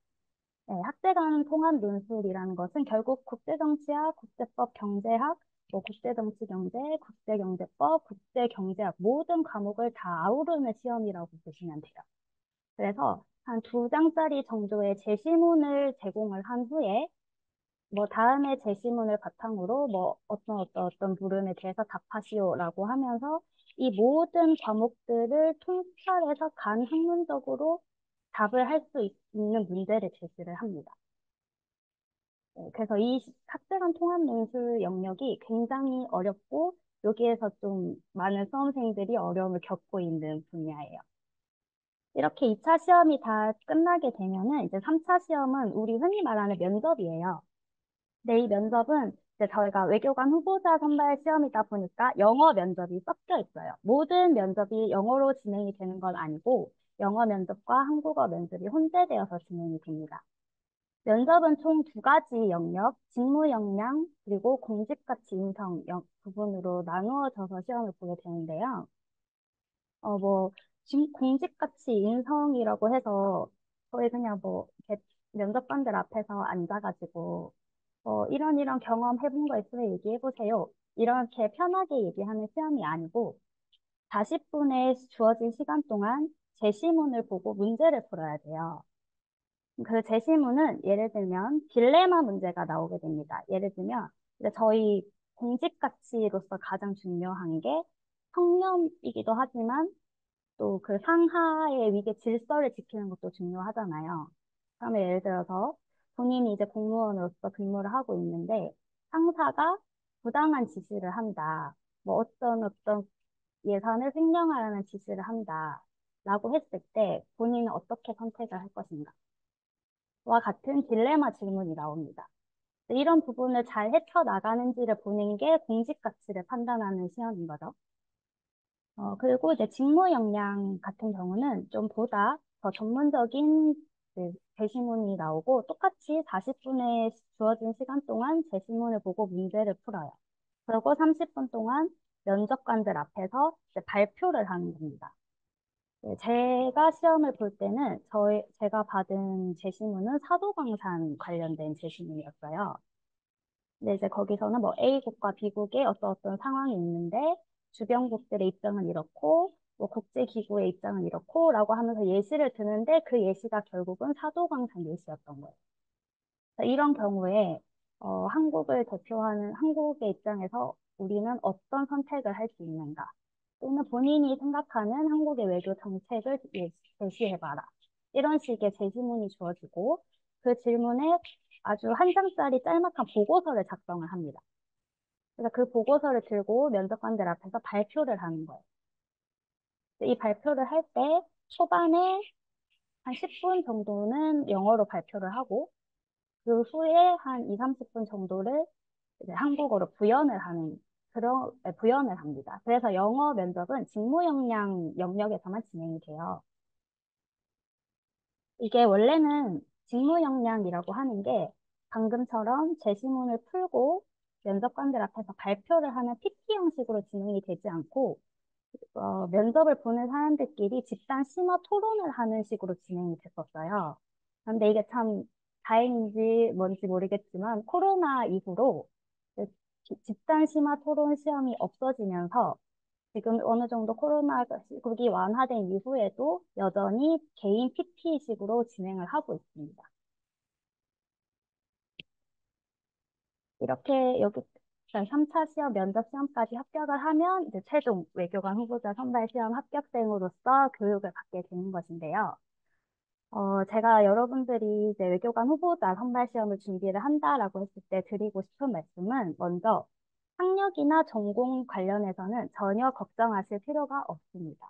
네, 학제간 통합 논술이라는 것은 결국 국제정치학, 국제법, 경제학, 뭐 국제정치경제, 국제경제법, 국제경제학 모든 과목을 다 아우르는 시험이라고 보시면 돼요. 그래서 한 2장짜리 정도의 제시문을 제공을 한 후에 뭐 다음에 제시문을 바탕으로 뭐 어떤 물음에 대해서 답하시오라고 하면서 이 모든 과목들을 통찰해서 간 학문적으로 답을 할 수 있는 문제를 제시를 합니다. 네, 그래서 이 학제간 통합 논술 영역이 굉장히 어렵고 여기에서 좀 많은 수험생들이 어려움을 겪고 있는 분야예요. 이렇게 2차 시험이 다 끝나게 되면은 이제 3차 시험은 우리 흔히 말하는 면접이에요. 네, 이 면접은 이제 저희가 외교관 후보자 선발 시험이다 보니까 영어 면접이 섞여 있어요. 모든 면접이 영어로 진행이 되는 건 아니고 영어 면접과 한국어 면접이 혼재되어서 진행이 됩니다. 면접은 총 2가지 영역, 직무 역량, 그리고 공직가치 인성 부분으로 나누어져서 시험을 보게 되는데요. 뭐, 공직가치 인성이라고 해서 저희 그냥 뭐, 이렇게 면접관들 앞에서 앉아가지고 이런 경험 해본 거 있으면 얘기해보세요. 이렇게 편하게 얘기하는 시험이 아니고 40분의 주어진 시간 동안 제시문을 보고 문제를 풀어야 돼요. 그 제시문은 예를 들면 딜레마 문제가 나오게 됩니다. 예를 들면 이제 저희 공직 가치로서 가장 중요한 게 청렴이기도 하지만 또 그 상하의 위계 질서를 지키는 것도 중요하잖아요. 그러면 예를 들어서 본인이 이제 공무원으로서 근무를 하고 있는데 상사가 부당한 지시를 한다. 뭐 어떤 예산을 횡령하라는 지시를 한다. 라고 했을 때 본인은 어떻게 선택을 할 것인가? 와 같은 딜레마 질문이 나옵니다. 이런 부분을 잘 헤쳐나가는지를 보는 게 공직 가치를 판단하는 시험인 거죠. 그리고 이제 직무 역량 같은 경우는 좀 보다 더 전문적인 그 제시문이 나오고 똑같이 40분의 주어진 시간 동안 제시문을 보고 문제를 풀어요. 그리고 30분 동안 면접관들 앞에서 이제 발표를 하는 겁니다. 네, 제가 시험을 볼 때는 제가 받은 제시문은 사도광산 관련된 제시문이었어요. 근데 이제 거기서는 뭐 A국과 B국의 어떤 상황이 있는데 주변국들의 입장은 이렇고 뭐 국제기구의 입장은 이렇고 라고 하면서 예시를 드는데 그 예시가 결국은 사도광산 예시였던 거예요. 이런 경우에 한국을 대표하는 한국의 입장에서 우리는 어떤 선택을 할 수 있는가? 또는 본인이 생각하는 한국의 외교 정책을 제시해봐라. 이런 식의 제시문이 주어지고 그 질문에 아주 한 장짜리 짤막한 보고서를 작성을 합니다. 그래서 그 보고서를 들고 면접관들 앞에서 발표를 하는 거예요. 이 발표를 할 때 초반에 한 10분 정도는 영어로 발표를 하고 그 후에 한 2, 30분 정도를 이제 한국어로 부연을 합니다. 그래서 영어 면접은 직무 역량 영역에서만 진행이 돼요. 이게 원래는 직무 역량이라고 하는 게 방금처럼 제시문을 풀고 면접관들 앞에서 발표를 하는 PT 형식으로 진행이 되지 않고 면접을 보는 사람들끼리 집단 심화 토론을 하는 식으로 진행이 됐었어요. 그런데 이게 참 다행인지 뭔지 모르겠지만 코로나 이후로 집단 심화 토론 시험이 없어지면서 지금 어느 정도 코로나 시국이 완화된 이후에도 여전히 개인 PT식으로 진행을 하고 있습니다. 이렇게 여기 3차 시험, 면접 시험까지 합격을 하면 이제 최종 외교관 후보자 선발 시험 합격생으로서 교육을 받게 되는 것인데요. 제가 여러분들이 이제 외교관 후보자 선발 시험을 준비를 한다라고 했을 때 드리고 싶은 말씀은 먼저 학력이나 전공 관련해서는 전혀 걱정하실 필요가 없습니다.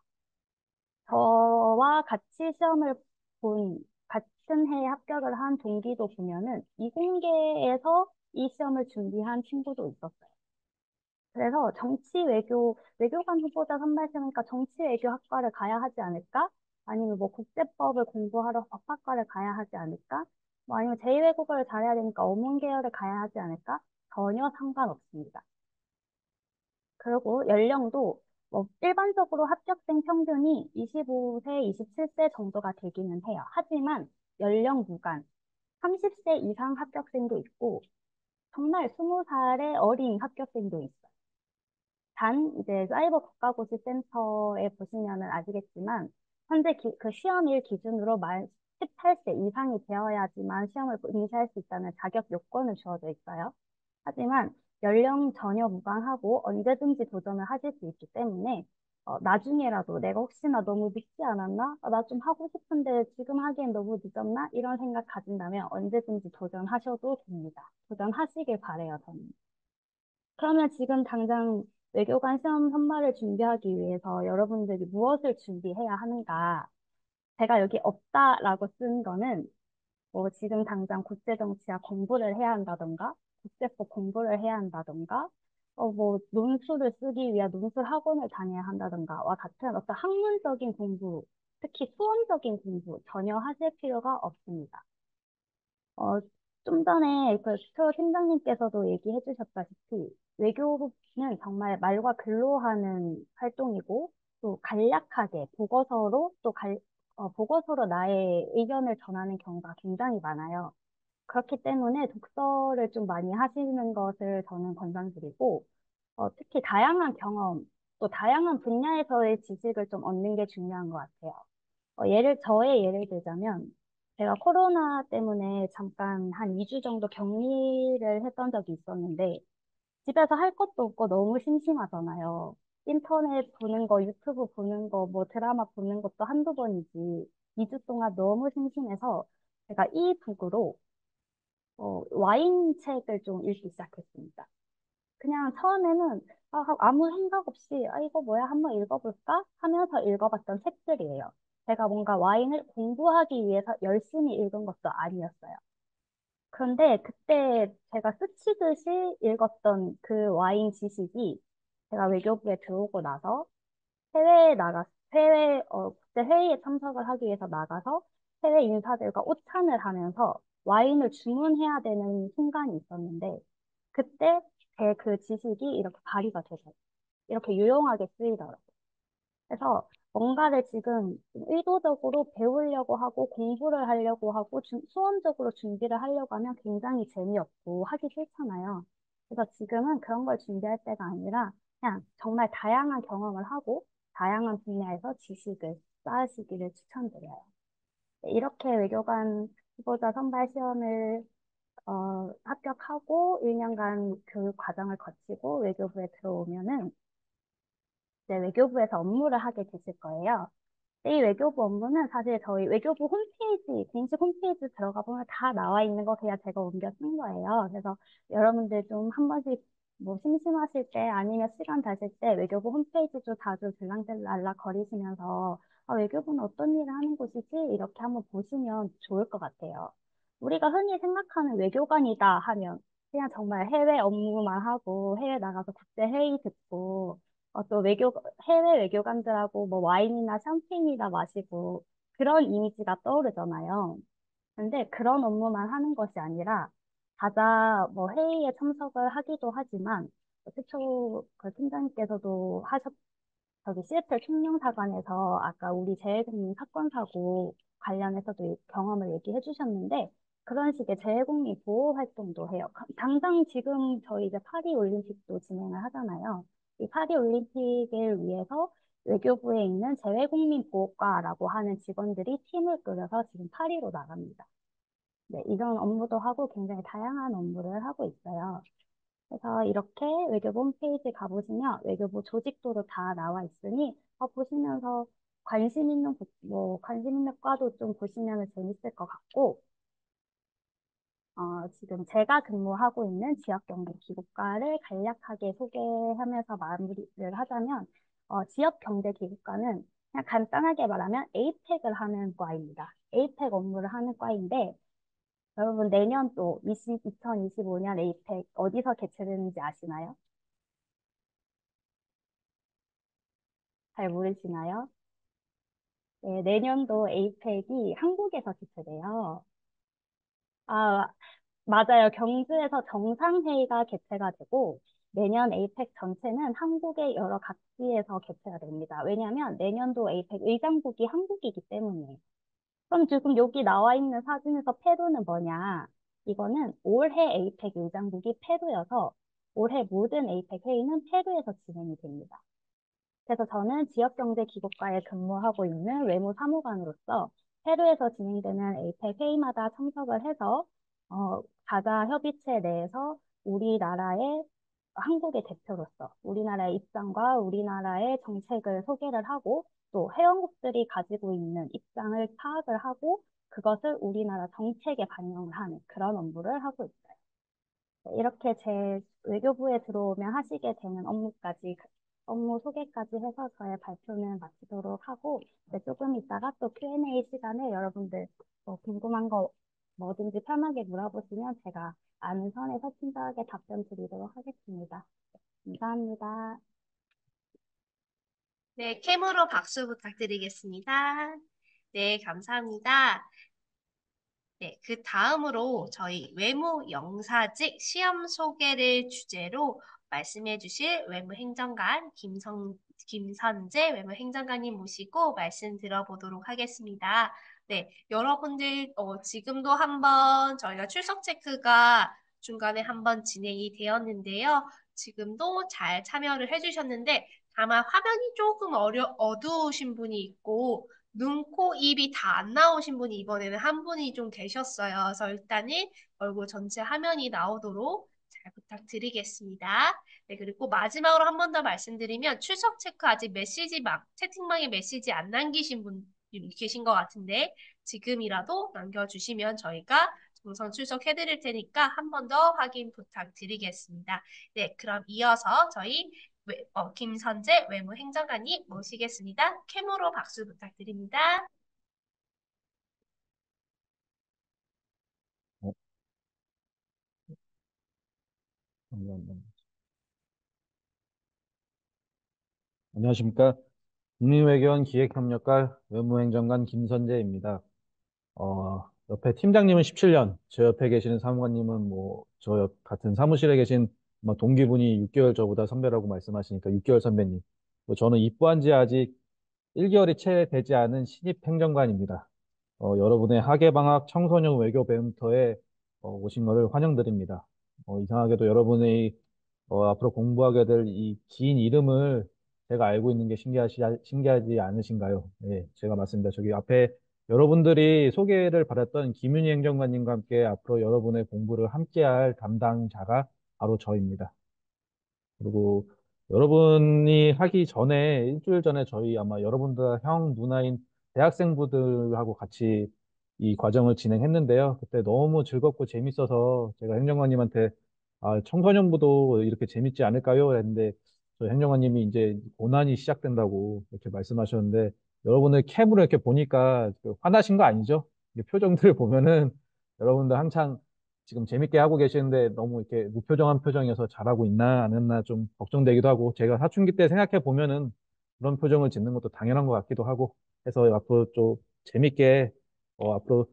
저와 같이 시험을 본 같은 해에 합격을 한 동기도 보면은 이공계에서 이 시험을 준비한 친구도 있었어요. 그래서 외교관 후보자 선발 시험이니까 정치 외교학과를 가야 하지 않을까? 아니면 뭐 국제법을 공부하러 법학과를 가야 하지 않을까? 뭐 아니면 제2외국어를 잘해야 되니까 어문 계열을 가야 하지 않을까? 전혀 상관없습니다. 그리고 연령도 뭐 일반적으로 합격생 평균이 25세, 27세 정도가 되기는 해요. 하지만 연령 무관 30세 이상 합격생도 있고 정말 20살의 어린 합격생도 있어요. 단 이제 사이버 국가고시 센터에 보시면은 아시겠지만 현재 그 시험일 기준으로 만 18세 이상이 되어야지만 시험을 응시할 수 있다는 자격 요건을 주어져 있어요. 하지만 연령 전혀 무관하고 언제든지 도전을 하실 수 있기 때문에 나중에라도 내가 혹시나 너무 늦지 않았나? 나 좀 하고 싶은데 지금 하기엔 너무 늦었나? 이런 생각 가진다면 언제든지 도전하셔도 됩니다. 도전하시길 바래요, 저는. 그러면 지금 당장 외교관 시험 선발을 준비하기 위해서 여러분들이 무엇을 준비해야 하는가? 제가 여기 없다라고 쓴 거는 뭐 지금 당장 국제정치학 공부를 해야 한다던가, 국제법 공부를 해야 한다던가, 뭐 논술을 쓰기 위한 논술 학원을 다녀야 한다던가와 같은 어떤 학문적인 공부, 특히 수험적인 공부 전혀 하실 필요가 없습니다. 어, 좀 전에 그 표 팀장님께서도 얘기해 주셨다시피 외교는 정말 말과 글로 하는 활동이고 또 간략하게 보고서로 나의 의견을 전하는 경우가 굉장히 많아요. 그렇기 때문에 독서를 좀 많이 하시는 것을 저는 권장드리고, 특히 다양한 경험, 또 다양한 분야에서의 지식을 좀 얻는 게 중요한 것 같아요. 저의 예를 들자면, 제가 코로나 때문에 잠깐 한 2주 정도 격리를 했던 적이 있었는데, 집에서 할 것도 없고 너무 심심하잖아요. 인터넷 보는 거, 유튜브 보는 거, 뭐 드라마 보는 것도 한두 번이지. 2주 동안 너무 심심해서 제가 이북으로 와인 책을 좀 읽기 시작했습니다. 그냥 처음에는 아무 생각 없이 이거 뭐야 한번 읽어볼까 하면서 읽어봤던 책들이에요. 제가 뭔가 와인을 공부하기 위해서 열심히 읽은 것도 아니었어요. 그런데 그때 제가 스치듯이 읽었던 그 와인 지식이 제가 외교부에 들어오고 나서 국제 회의에 참석을 하기 위해서 나가서 해외 인사들과 오찬을 하면서 와인을 주문해야 되는 순간이 있었는데 그때 제 그 지식이 이렇게 발휘가 돼서 이렇게 유용하게 쓰이더라고요. 그래서 뭔가를 지금 좀 의도적으로 배우려고 하고 공부를 하려고 하고 수험적으로 준비를 하려고 하면 굉장히 재미없고 하기 싫잖아요. 그래서 지금은 그런 걸 준비할 때가 아니라 그냥 정말 다양한 경험을 하고 다양한 분야에서 지식을 쌓으시기를 추천드려요. 네, 이렇게 외교관 후보자 선발 시험을 합격하고 1년간 교육 과정을 거치고 외교부에 들어오면은 이제 외교부에서 업무를 하게 되실 거예요. 이 외교부 업무는 사실 저희 외교부 홈페이지, 공식 홈페이지 들어가 보면 다 나와 있는 거 그냥 제가 옮겨 쓴 거예요. 그래서 여러분들 좀 한 번씩 뭐 심심하실 때 아니면 시간 되실 때 외교부 홈페이지도 자주 들락들락 거리시면서 외교부는 어떤 일을 하는 곳이지? 이렇게 한번 보시면 좋을 것 같아요. 우리가 흔히 생각하는 외교관이다 하면 그냥 정말 해외 업무만 하고 해외 나가서 국제 회의 듣고 또 해외 외교관들하고 뭐 와인이나 샴페인이나 마시고 그런 이미지가 떠오르잖아요. 근데 그런 업무만 하는 것이 아니라 가자 뭐 회의에 참석을 하기도 하지만 최초 그 팀장님께서도 저기 시애틀 총영사관에서 아까 우리 재해국민 사건 사고 관련해서도 경험을 얘기해 주셨는데 그런 식의 재해국민 보호 활동도 해요. 당장 지금 저희 이제 파리 올림픽도 진행을 하잖아요. 이 파리 올림픽을 위해서 외교부에 있는 재외국민 보호과라고 하는 직원들이 팀을 꾸려서 지금 파리로 나갑니다. 네, 이런 업무도 하고 굉장히 다양한 업무를 하고 있어요. 그래서 이렇게 외교부 홈페이지 가보시면 외교부 조직도로 다 나와 있으니 보시면서 관심 있는 과도 좀 보시면 재밌을 것 같고 지금 제가 근무하고 있는 지역경제기국과를 간략하게 소개하면서 마무리를 하자면 지역경제기국과는 그냥 간단하게 말하면 에이펙을 하는 과입니다. 에이펙 업무를 하는 과인데 여러분 내년도 2025년 에이펙 어디서 개최되는지 아시나요? 잘 모르시나요? 네, 내년도 에이펙이 한국에서 개최돼요. 아, 맞아요. 경주에서 정상회의가 개최가 되고 내년 에이펙 전체는 한국의 여러 각지에서 개최가 됩니다. 왜냐하면 내년도 에이펙 의장국이 한국이기 때문이에요. 그럼 지금 여기 나와 있는 사진에서 페루는 뭐냐? 이거는 올해 에이펙 의장국이 페루여서 올해 모든 에이펙 회의는 페루에서 진행이 됩니다. 그래서 저는 지역경제기국과에 근무하고 있는 외무사무관으로서 페루에서 진행되는 에이펙 회의마다 참석을 해서 가자 협의체 내에서 우리나라의 한국의 대표로서 우리나라의 입장과 우리나라의 정책을 소개를 하고 또 회원국들이 가지고 있는 입장을 파악을 하고 그것을 우리나라 정책에 반영을 하는 그런 업무를 하고 있어요. 네, 이렇게 제 외교부에 들어오면 하시게 되는 업무 소개까지 해서 저의 발표는 마치도록 하고, 네, 조금 있다가 또 Q&A 시간에 여러분들 궁금한 거 뭐든지 편하게 물어보시면 제가 아는 선에서 친절하게 답변 드리도록 하겠습니다. 감사합니다. 네, 캠으로 박수 부탁드리겠습니다. 네, 감사합니다. 네, 그 다음으로 저희 외무 영사직 시험 소개를 주제로 말씀해 주실 외무행정관 김성진 김선재 외무행정관님 모시고 말씀 들어보도록 하겠습니다. 네, 여러분들 지금도 한번 저희가 출석 체크가 중간에 한번 진행이 되었는데요. 지금도 잘 참여를 해주셨는데 다만 화면이 조금 어두우신 분이 있고 눈, 코, 입이 다 안 나오신 분이 이번에는 한 분이 좀 계셨어요. 그래서 일단은 얼굴 전체 화면이 나오도록 잘 부탁드리겠습니다. 네, 그리고 마지막으로 한 번 더 말씀드리면 출석 체크 아직 채팅방에 메시지 안 남기신 분 계신 것 같은데 지금이라도 남겨주시면 저희가 정상 출석해드릴 테니까 한 번 더 확인 부탁드리겠습니다. 네, 그럼 이어서 저희 김선재 외무행정관님 모시겠습니다. 캠으로 박수 부탁드립니다. 어, 감사합니다. 안녕하십니까. 국민외교원 기획협력과 외무행정관 김선재입니다. 옆에 팀장님은 17년, 저 옆에 계시는 사무관님은 저 옆 같은 사무실에 계신 동기분이 6개월 저보다 선배라고 말씀하시니까 6개월 선배님. 저는 입부한 지 아직 1개월이 채 되지 않은 신입 행정관입니다. 여러분의 학예방학 청소년 외교 배움터에 오신 것을 환영드립니다. 이상하게도 여러분의 앞으로 공부하게 될 이 긴 이름을 제가 알고 있는 게 신기하지 않으신가요? 네, 제가 맞습니다. 저기 앞에 여러분들이 소개를 받았던 김윤희 행정관님과 함께 앞으로 여러분의 공부를 함께할 담당자가 바로 저입니다. 그리고 여러분이 하기 전에 일주일 전에 저희 아마 여러분들 형 누나인 대학생부들하고 같이 이 과정을 진행했는데요. 그때 너무 즐겁고 재밌어서 제가 행정관님한테 청소년부도 이렇게 재밌지 않을까요? 했는데 저희 행정관님이 이제 고난이 시작된다고 이렇게 말씀하셨는데 여러분을 캠으로 이렇게 보니까 화나신 거 아니죠? 이게 표정들을 보면은 여러분들 한창 지금 재밌게 하고 계시는데 너무 이렇게 무표정한 표정이어서 잘하고 있나 안 했나 좀 걱정되기도 하고 제가 사춘기 때 생각해 보면은 그런 표정을 짓는 것도 당연한 것 같기도 하고 해서 앞으로 좀 재밌게 앞으로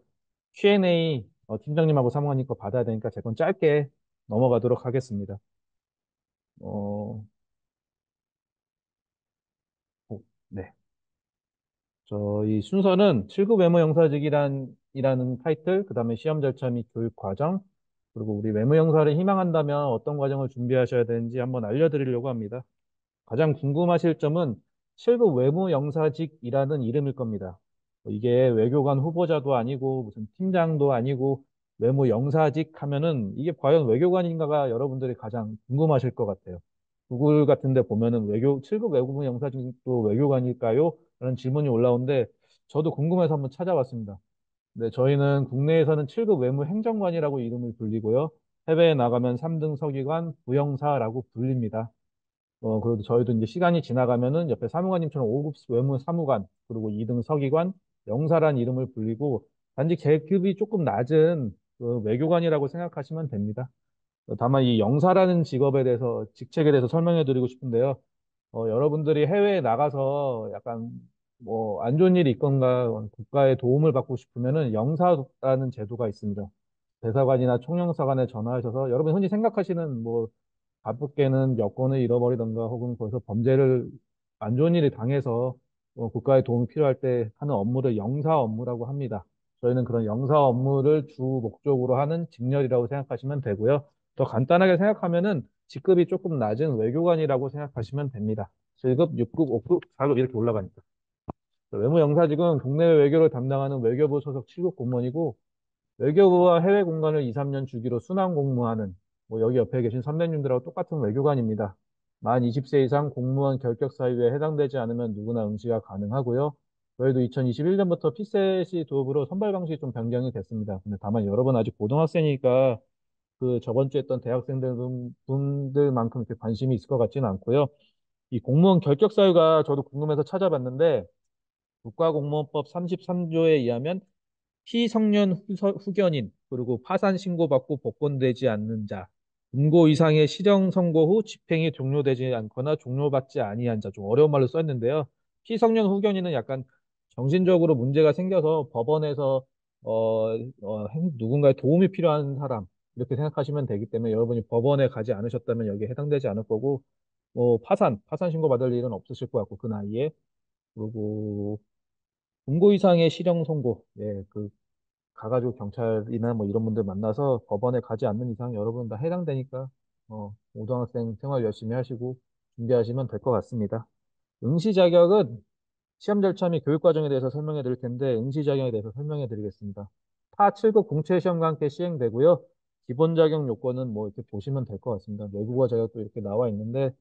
Q&A 팀장님하고 사무관님 거 받아야 되니까 제 건 짧게 넘어가도록 하겠습니다. 어, 네. 저희 순서는 7급 외무영사직이라는 타이틀, 그 다음에 시험 절차 및 교육 과정, 그리고 우리 외무영사를 희망한다면 어떤 과정을 준비하셔야 되는지 한번 알려드리려고 합니다. 가장 궁금하실 점은 7급 외무영사직이라는 이름일 겁니다. 이게 외교관 후보자도 아니고 무슨 팀장도 아니고 외무영사직 하면은 이게 과연 외교관인가가 여러분들이 가장 궁금하실 것 같아요. 구글 같은 데 보면은 7급 외무영사직도 외교관일까요? 라는 질문이 올라오는데 저도 궁금해서 한번 찾아봤습니다. 네, 저희는 국내에서는 7급 외무행정관이라고 이름을 불리고요. 해외에 나가면 3등 서기관, 부영사라고 불립니다. 그래도 저희도 이제 시간이 지나가면은 옆에 사무관님처럼 5급 외무사무관, 그리고 2등 서기관, 영사란 이름을 불리고, 단지 계급이 조금 낮은 그 외교관이라고 생각하시면 됩니다. 다만 이 영사라는 직책에 대해서 설명해 드리고 싶은데요. 여러분들이 해외에 나가서 약간 안 좋은 일이 있건가 국가의 도움을 받고 싶으면은 영사라는 제도가 있습니다. 대사관이나 총영사관에 전화하셔서 여러분 흔히 생각하시는 바쁘게는 여권을 잃어버리던가 혹은 거기서 범죄를 안 좋은 일이 당해서 국가의 도움이 필요할 때 하는 업무를 영사 업무라고 합니다. 저희는 그런 영사 업무를 주 목적으로 하는 직렬이라고 생각하시면 되고요. 더 간단하게 생각하면은 직급이 조금 낮은 외교관이라고 생각하시면 됩니다. 7급, 6급, 5급, 4급 이렇게 올라가니까. 외무영사직은 국내외 외교를 담당하는 외교부 소속 7급 공무원이고 외교부와 해외 공간을 2, 3년 주기로 순환 공무하는 여기 옆에 계신 선배님들하고 똑같은 외교관입니다. 만 20세 이상 공무원 결격 사유에 해당되지 않으면 누구나 응시가 가능하고요. 저희도 2021년부터 피셋이 도입으로 선발 방식이 좀 변경이 됐습니다. 근데 다만 여러분 아직 고등학생이니까 그 저번 주에 했던 분들만큼 이렇게 관심이 있을 것 같지는 않고요. 이 공무원 결격 사유가 저도 궁금해서 찾아봤는데 국가공무원법 33조에 의하면 피성년 후견인, 그리고 파산 신고받고 복권되지 않는 자, 금고 이상의 실형 선고 후 집행이 종료되지 않거나 종료받지 아니한 자, 좀 어려운 말로 썼는데요. 피성년 후견인은 약간 정신적으로 문제가 생겨서 법원에서 누군가의 도움이 필요한 사람 이렇게 생각하시면 되기 때문에 여러분이 법원에 가지 않으셨다면 여기에 해당되지 않을 거고 파산 신고 받을 일은 없으실 것 같고, 그 나이에. 그리고 중고 이상의 실형 선고, 예, 가가지고 경찰이나 뭐 이런 분들 만나서 법원에 가지 않는 이상 여러분 다 해당되니까, 고등학생 생활 열심히 하시고 준비하시면 될 것 같습니다. 응시 자격은 시험 절차 및 교육 과정에 대해서 설명해 드릴 텐데, 응시 자격에 대해서 설명해 드리겠습니다. 타 7급 공채 시험과 함께 시행되고요. 기본 자격 요건은 뭐 이렇게 보시면 될 것 같습니다. 외국어 자격도 이렇게 나와 있는데,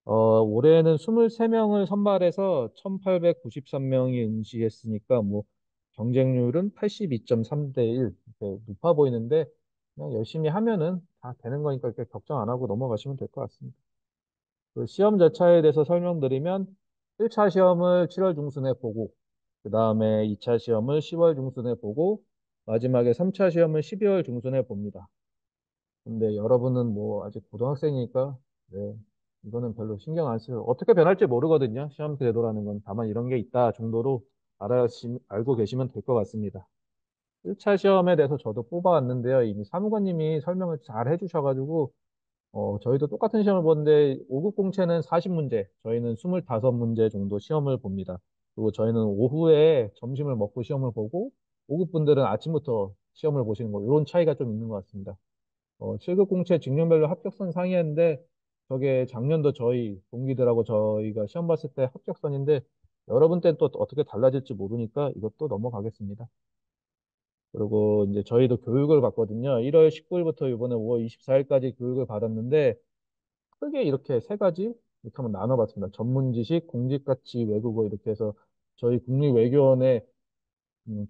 올해는 23명을 선발해서 1893명이 응시했으니까 뭐 경쟁률은 82.3대 1 이렇게 높아 보이는데, 그냥 열심히 하면은 다 되는 거니까 이렇게 걱정 안 하고 넘어가시면 될 것 같습니다. 그 시험 절차에 대해서 설명드리면 1차 시험을 7월 중순에 보고, 그 다음에 2차 시험을 10월 중순에 보고, 마지막에 3차 시험을 12월 중순에 봅니다. 근데 여러분은 뭐 아직 고등학생이니까, 네, 이거는 별로 신경 안 쓰요. 어떻게 변할지 모르거든요. 시험 제도라는 건. 다만 이런 게 있다 정도로 알고 계시면 될 것 같습니다. 1차 시험에 대해서 저도 뽑아왔는데요. 이미 사무관님이 설명을 잘 해주셔가지고, 저희도 똑같은 시험을 보는데 5급 공채는 40문제, 저희는 25문제 정도 시험을 봅니다. 그리고 저희는 오후에 점심을 먹고 시험을 보고 5급 분들은 아침부터 시험을 보시는 거, 이런 차이가 좀 있는 것 같습니다. 7급 공채 직렬별로 합격선 상이었는데 저게 작년도 저희 동기들하고 저희가 시험 봤을 때 합격선인데, 여러분 때는 또 어떻게 달라질지 모르니까 이것도 넘어가겠습니다. 그리고 이제 저희도 교육을 받거든요. 1월 19일부터 이번에 5월 24일까지 교육을 받았는데, 크게 이렇게 세 가지 이렇게 한번 나눠봤습니다. 전문 지식, 공직가치, 외국어 이렇게 해서 저희 국립외교원의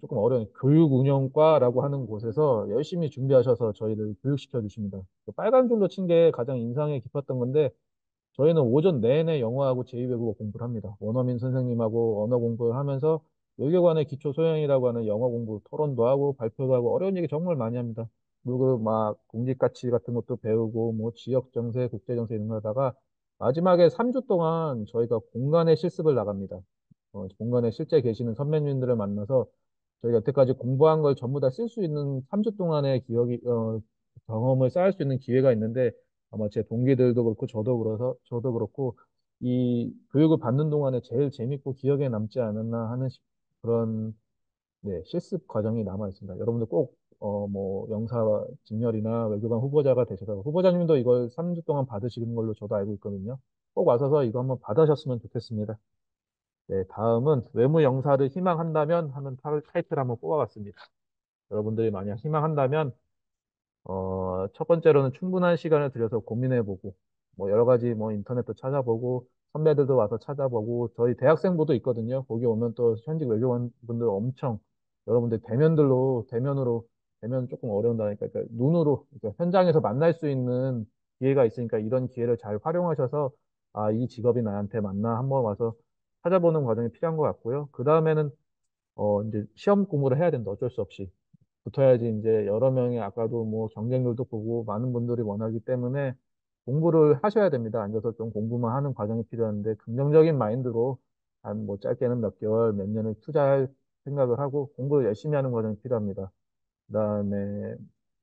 조금 어려운 교육운영과라고 하는 곳에서 열심히 준비하셔서 저희를 교육시켜 주십니다. 그 빨간 줄로 친 게 가장 인상에 깊었던 건데, 저희는 오전 내내 영어하고 제2외국어 공부를 합니다. 원어민 선생님하고 언어 공부를 하면서 외교관의 기초 소양이라고 하는 영어 공부, 토론도 하고 발표도 하고 어려운 얘기 정말 많이 합니다. 그리고 막 공직가치 같은 것도 배우고 뭐 지역 정세, 국제 정세 이런 거 하다가 마지막에 3주 동안 저희가 공간의 실습을 나갑니다. 공간에 실제 계시는 선배님들을 만나서 저희가 여태까지 공부한 걸 전부 다 쓸 수 있는 3주 동안의 경험을 쌓을 수 있는 기회가 있는데, 아마 제 동기들도 그렇고 저도 그렇고 이 교육을 받는 동안에 제일 재밌고 기억에 남지 않았나 하는 그런, 네, 실습 과정이 남아 있습니다. 여러분들 꼭 뭐 영사 진열이나 외교관 후보자가 되셔서, 후보자님도 이걸 3주 동안 받으시는 걸로 저도 알고 있거든요. 꼭 와서서 이거 한번 받으셨으면 좋겠습니다. 네, 다음은 외무 영사를 희망한다면 하는 타이틀 한번 뽑아봤습니다. 여러분들이 만약 희망한다면, 첫 번째로는 충분한 시간을 들여서 고민해보고, 뭐 여러 가지 뭐 인터넷도 찾아보고, 선배들도 와서 찾아보고, 저희 대학생부도 있거든요. 거기 오면 또 현직 외교관분들 엄청, 여러분들 대면 조금 어려운다니까, 그러니까 눈으로, 그러니까 현장에서 만날 수 있는 기회가 있으니까 이런 기회를 잘 활용하셔서, 아, 이 직업이 나한테 맞나 한번 와서 찾아보는 과정이 필요한 것 같고요. 그 다음에는, 이제 시험 공부를 해야 된다. 어쩔 수 없이. 붙어야지 이제 여러 명이, 아까도 뭐 경쟁률도 보고 많은 분들이 원하기 때문에 공부를 하셔야 됩니다. 앉아서 좀 공부만 하는 과정이 필요한데, 긍정적인 마인드로 한 뭐 짧게는 몇 개월, 몇 년을 투자할 생각을 하고 공부를 열심히 하는 과정이 필요합니다. 그다음에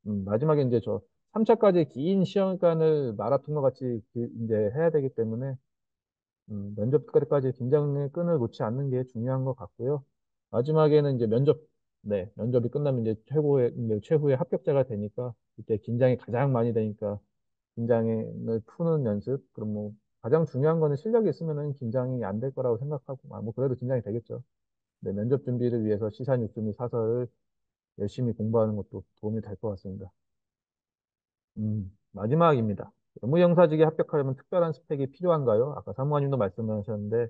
마지막에 이제 저 3차까지 긴 시험관을 마라톤과 같이 이제 해야 되기 때문에 면접 때까지 긴장의 끈을 놓지 않는 게 중요한 것 같고요. 마지막에는 이제 네, 면접이 끝나면 이제 이제 최후의 합격자가 되니까 이때 긴장이 가장 많이 되니까 긴장을 푸는 연습. 그럼 뭐 가장 중요한 거는 실력이 있으면은 긴장이 안 될 거라고 생각하고, 뭐 그래도 긴장이 되겠죠. 네, 면접 준비를 위해서 시사 뉴스 및 사설을 열심히 공부하는 것도 도움이 될 것 같습니다. 마지막입니다. 업무영사직에 합격하려면 특별한 스펙이 필요한가요? 아까 사무관님도 말씀하셨는데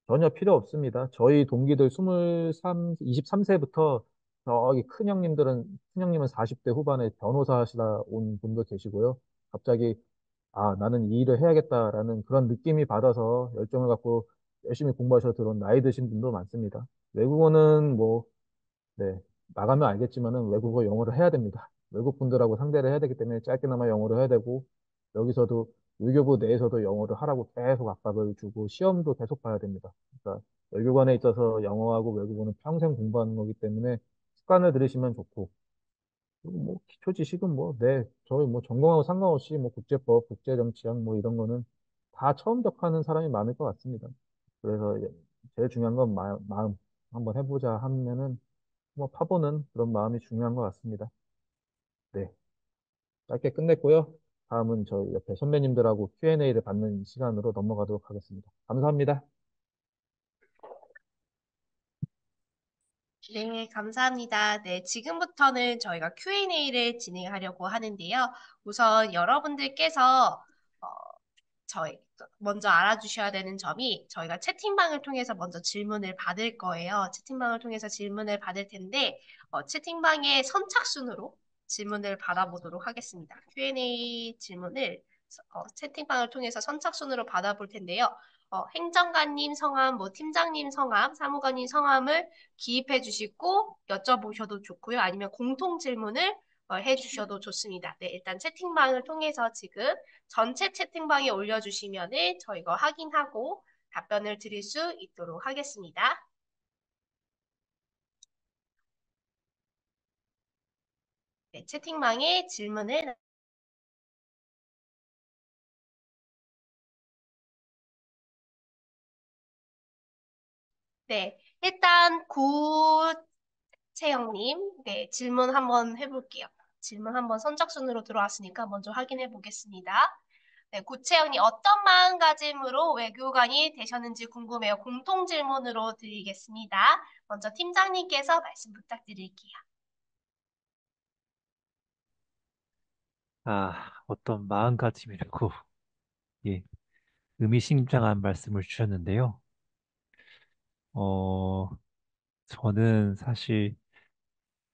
전혀 필요 없습니다. 저희 동기들 23세부터 저기 큰형님은 40대 후반에 변호사 하시다 온 분도 계시고요. 갑자기, 아, 나는 이 일을 해야겠다라는 그런 느낌이 받아서 열정을 갖고 열심히 공부하셔서 들어온 나이 드신 분도 많습니다. 외국어는 뭐, 네, 나가면 알겠지만은 외국어 영어를 해야 됩니다. 외국 분들하고 상대를 해야 되기 때문에 짧게나마 영어를 해야 되고, 여기서도 외교부 내에서도 영어를 하라고 계속 압박을 주고 시험도 계속 봐야 됩니다. 그러니까 외교관에 있어서 영어하고 외국어는 평생 공부하는 거기 때문에 습관을 들이시면 좋고, 그리고 뭐 기초 지식은 뭐, 네, 저희 뭐 전공하고 상관없이 뭐 국제법, 국제정치학 뭐 이런 거는 다 처음 접하는 사람이 많을 것 같습니다. 그래서 제일 중요한 건 마음. 한번 해보자 하면은 뭐 파보는 그런 마음이 중요한 것 같습니다. 네, 짧게 끝냈고요. 다음은 저희 옆에 선배님들하고 Q&A를 받는 시간으로 넘어가도록 하겠습니다. 감사합니다. 네, 감사합니다. 네, 지금부터는 저희가 Q&A를 진행하려고 하는데요. 우선 여러분들께서 어, 저희 먼저 알아주셔야 되는 점이 저희가 채팅방을 통해서 먼저 질문을 받을 거예요. 채팅방을 통해서 질문을 받을 텐데 채팅방의 선착순으로 질문을 받아보도록 하겠습니다. Q&A 질문을 채팅방을 통해서 선착순으로 받아볼 텐데요. 행정관님 성함, 뭐 팀장님 성함, 사무관님 성함을 기입해 주시고 여쭤보셔도 좋고요. 아니면 공통 질문을 해주셔도 좋습니다. 네, 일단 채팅방을 통해서 지금 전체 채팅방에 올려주시면은 저희가 확인하고 답변을 드릴 수 있도록 하겠습니다. 네, 채팅방에 질문을 네, 일단 구채영님, 네, 질문 한번 해볼게요. 질문 한번 선착순으로 들어왔으니까 먼저 확인해 보겠습니다. 네, 구채영님 어떤 마음가짐으로 외교관이 되셨는지 궁금해요. 공통 질문으로 드리겠습니다. 먼저 팀장님께서 말씀 부탁드릴게요. 어떤 마음가짐이라고, 예, 의미심장한 말씀을 주셨는데요. 어, 저는 사실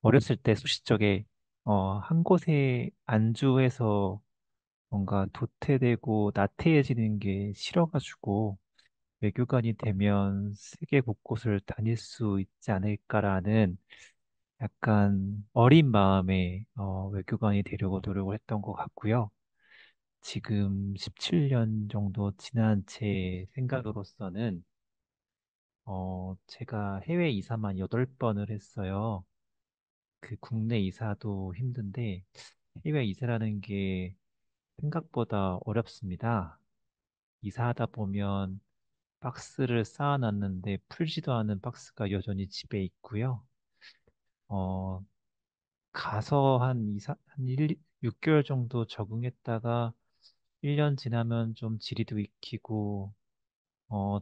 어렸을 때 소시적에, 한 곳에 안주해서 뭔가 도태되고 나태해지는 게 싫어가지고 외교관이 되면 세계 곳곳을 다닐 수 있지 않을까라는 약간 어린 마음에 외교관이 되려고 노력을 했던 것 같고요. 지금 17년 정도 지난 제 생각으로서는 제가 해외 이사만 8번을 했어요. 그 국내 이사도 힘든데 해외 이사라는 게 생각보다 어렵습니다. 이사하다 보면 박스를 쌓아놨는데 풀지도 않은 박스가 여전히 집에 있고요. 어, 가서 한 6개월 정도 적응했다가 1년 지나면 좀 지리도 익히고,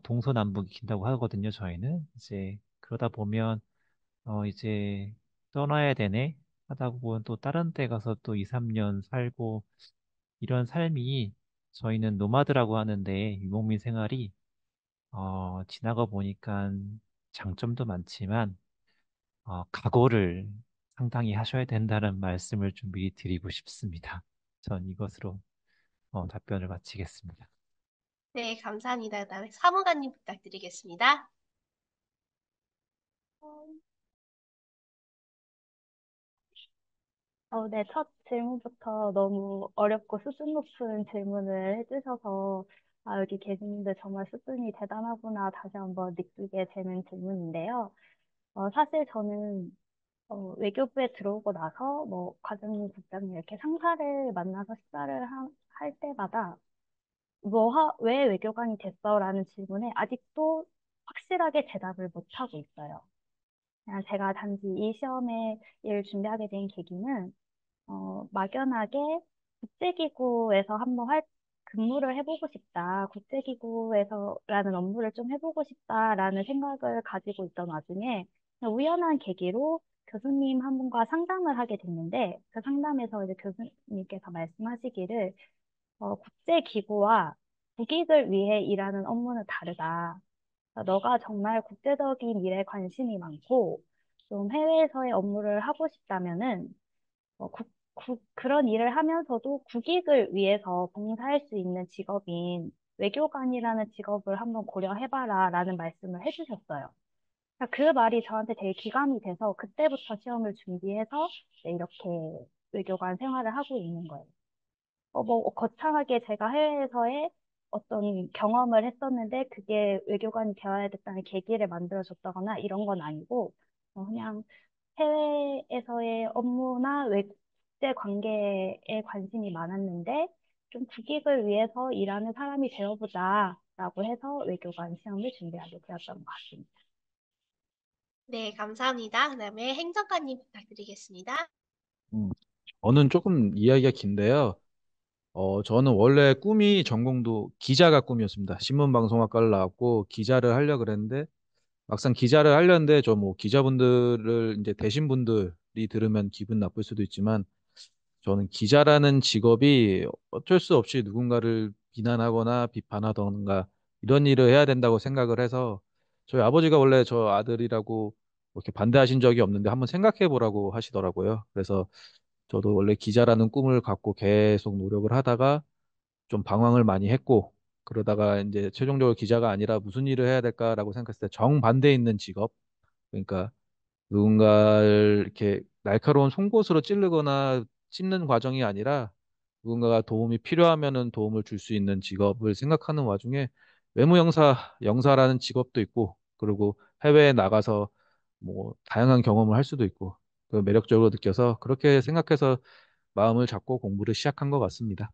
동서남북 익힌다고 하거든요, 저희는. 이제, 그러다 보면, 이제 떠나야 되네? 하다 보면 또 다른 데 가서 또 2, 3년 살고, 이런 삶이 저희는 노마드라고 하는데, 유목민 생활이, 지나가 보니까 장점도 많지만, 각오를 상당히 하셔야 된다는 말씀을 좀 미리 드리고 싶습니다. 전 이것으로 답변을 마치겠습니다. 네, 감사합니다. 그다음에 사무관님 부탁드리겠습니다. 네, 첫 질문부터 너무 어렵고 수준 높은 질문을 해주셔서, 여기 계신 분들 정말 수준이 대단하구나 다시 한번 느끼게 되는 질문인데요. 사실 저는 외교부에 들어오고 나서 뭐 과장님, 국장님 이렇게 상사를 만나서 식사를 할 때마다 왜 외교관이 됐어? 라는 질문에 아직도 확실하게 대답을 못하고 있어요. 그냥 제가 단지 이 시험에 일 준비하게 된 계기는 막연하게 국제기구에서 한번 근무를 해보고 싶다. 국제기구에서라는 업무를 좀 해보고 싶다라는 생각을 가지고 있던 와중에 그냥 우연한 계기로 교수님 한 분과 상담을 하게 됐는데 그 상담에서 이제 교수님께서 말씀하시기를 국제기구와 국익을 위해 일하는 업무는 다르다. 너가 정말 국제적인 일에 관심이 많고 좀 해외에서의 업무를 하고 싶다면은 그런 일을 하면서도 국익을 위해서 봉사할 수 있는 직업인 외교관이라는 직업을 한번 고려해봐라 라는 말씀을 해주셨어요. 그 말이 저한테 되게 기감이 돼서 그때부터 시험을 준비해서 네, 이렇게 외교관 생활을 하고 있는 거예요. 거창하게 제가 해외에서의 어떤 경험을 했었는데 그게 외교관이 되어야 됐다는 계기를 만들어줬다거나 이런 건 아니고 그냥 해외에서의 업무나 국제 관계에 관심이 많았는데 좀 국익을 위해서 일하는 사람이 되어보자라고 해서 외교관 시험을 준비하게 되었던 것 같습니다. 네, 감사합니다. 그다음에 행정관님 부탁드리겠습니다. 음, 저는 조금 이야기가 긴데요. 저는 원래 꿈이 전공도 기자가 꿈이었습니다. 신문방송학과를 나왔고 기자를 하려고 그랬는데 막상 기자를 하려는데 저 뭐 기자분들을 이제 되신 분들이 들으면 기분 나쁠 수도 있지만 저는 기자라는 직업이 어쩔 수 없이 누군가를 비난하거나 비판하던가 이런 일을 해야 된다고 생각을 해서 저희 아버지가 원래 저 아들이라고 이렇게 반대하신 적이 없는데 한번 생각해 보라고 하시더라고요. 그래서 저도 원래 기자라는 꿈을 갖고 계속 노력을 하다가 좀 방황을 많이 했고 그러다가 이제 최종적으로 기자가 아니라 무슨 일을 해야 될까라고 생각했을 때 정반대에 있는 직업 그러니까 누군가를 이렇게 날카로운 송곳으로 찌르거나 찢는 과정이 아니라 누군가가 도움이 필요하면은 도움을 줄 수 있는 직업을 생각하는 와중에 영사라는 직업도 있고 그리고 해외에 나가서 뭐 다양한 경험을 할 수도 있고 그 매력적으로 느껴서 그렇게 생각해서 마음을 잡고 공부를 시작한 것 같습니다.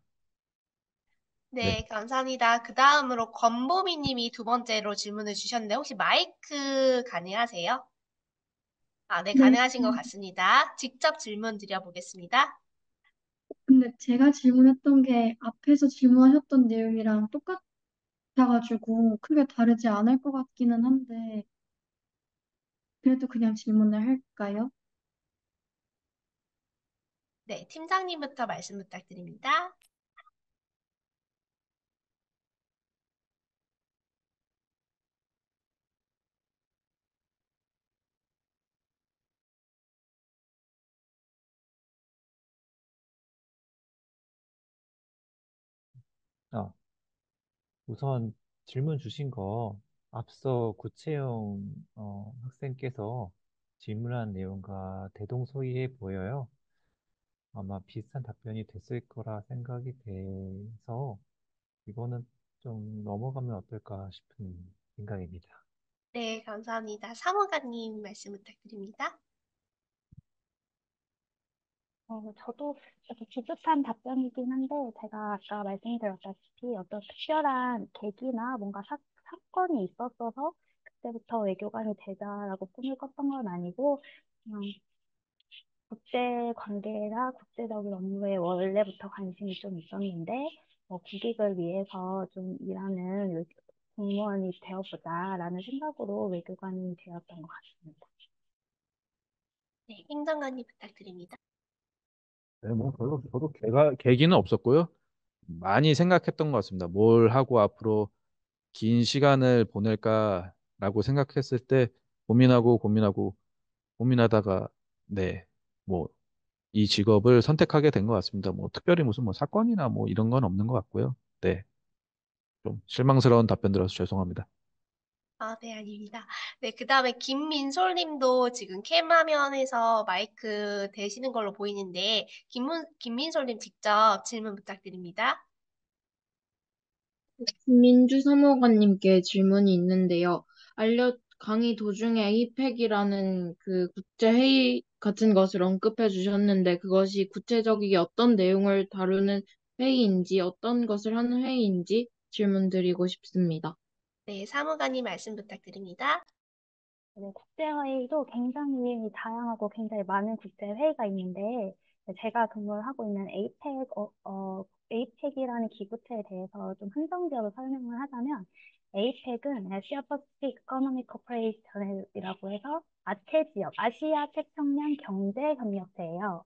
네. 네, 감사합니다. 그 다음으로 권보미 님이 두 번째로 질문을 주셨는데 혹시 마이크 가능하세요? 아, 네, 네, 가능하신 것 같습니다. 직접 질문 드려보겠습니다. 근데 제가 질문했던 게 앞에서 질문하셨던 내용이랑 똑같아가지고 크게 다르지 않을 것 같기는 한데, 그래도 그냥 질문을 할까요? 네, 팀장님부터 말씀 부탁드립니다. 아, 우선 질문 주신 거 앞서 구채영 학생께서 질문한 내용과 대동소이해 보여요. 아마 비슷한 답변이 됐을 거라 생각이 돼서 이거는 좀 넘어가면 어떨까 싶은 생각입니다. 네, 감사합니다. 사무관님 말씀 부탁드립니다. 저도 이렇게 비슷한 답변이긴 한데, 제가 아까 말씀드렸다시피 어떤 특별한 계기나 뭔가 사건이 있었어서 그때부터 외교관이 되자라고 꿈을 꿨던 건 아니고, 그냥 국제 관계나 국제적인 업무에 원래부터 관심이 좀 있었는데, 국익을 위해서 좀 일하는 공무원이 되어보자라는 생각으로 외교관이 되었던 것 같습니다. 네, 행정관님 부탁드립니다. 네, 뭐 별로 저도 계기는 없었고요. 많이 생각했던 것 같습니다. 뭘 하고 앞으로 긴 시간을 보낼까라고 생각했을 때 고민하고 고민하다가 네, 뭐 이 직업을 선택하게 된 것 같습니다. 뭐 특별히 무슨 뭐 사건이나 뭐 이런 건 없는 것 같고요. 네, 좀 실망스러운 답변 들어서 죄송합니다. 아, 네, 아닙니다. 네, 그 다음에 김민솔 님도 지금 캠 화면에서 마이크 대시는 걸로 보이는데, 김민솔 님 직접 질문 부탁드립니다. 민주 사무관님께 질문이 있는데요. 강의 도중에 APEC이라는 그 국제회의 같은 것을 언급해 주셨는데 그것이 구체적이게 어떤 내용을 다루는 회의인지 어떤 것을 하는 회의인지 질문드리고 싶습니다. 네, 사무관님 말씀 부탁드립니다. 네, 국제회의도 굉장히 다양하고 굉장히 많은 국제회의가 있는데, 제가 근무를 하고 있는 APEC이라는 기구체에 대해서 좀 흥정지어서 설명을 하자면, APEC은 아시아 퍼시픽 이코노믹 코퍼레이션이라고 해서 아태 지역, 아시아 태평양 경제 협력체예요.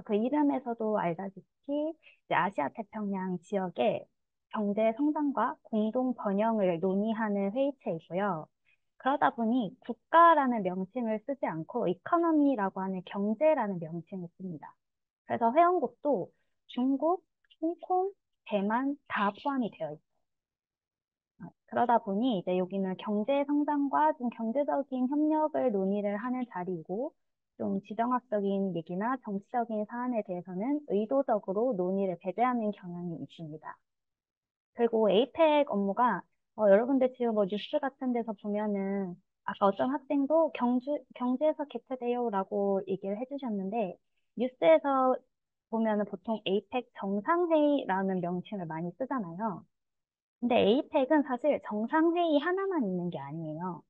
그 이름에서도 알다시피 이제 아시아 태평양 지역의 경제 성장과 공동 번영을 논의하는 회의체이고요. 그러다 보니 국가라는 명칭을 쓰지 않고 이코노미라고 하는 경제라는 명칭을 씁니다. 그래서 회원국도 중국, 홍콩, 대만 다 포함이 되어 있어요. 그러다 보니 이제 여기는 경제 성장과 좀 경제적인 협력을 논의를 하는 자리이고 좀 지정학적인 얘기나 정치적인 사안에 대해서는 의도적으로 논의를 배제하는 경향이 있습니다. 그리고 에이펙 업무가 여러분들 지금 뭐 뉴스 같은 데서 보면은 아까 어떤 학생도 경제에서 개최돼요라고 얘기를 해주셨는데 뉴스에서 보면은 보통 에이펙 정상회의라는 명칭을 많이 쓰잖아요. 근데 에이펙은 사실 정상회의 하나만 있는 게 아니에요.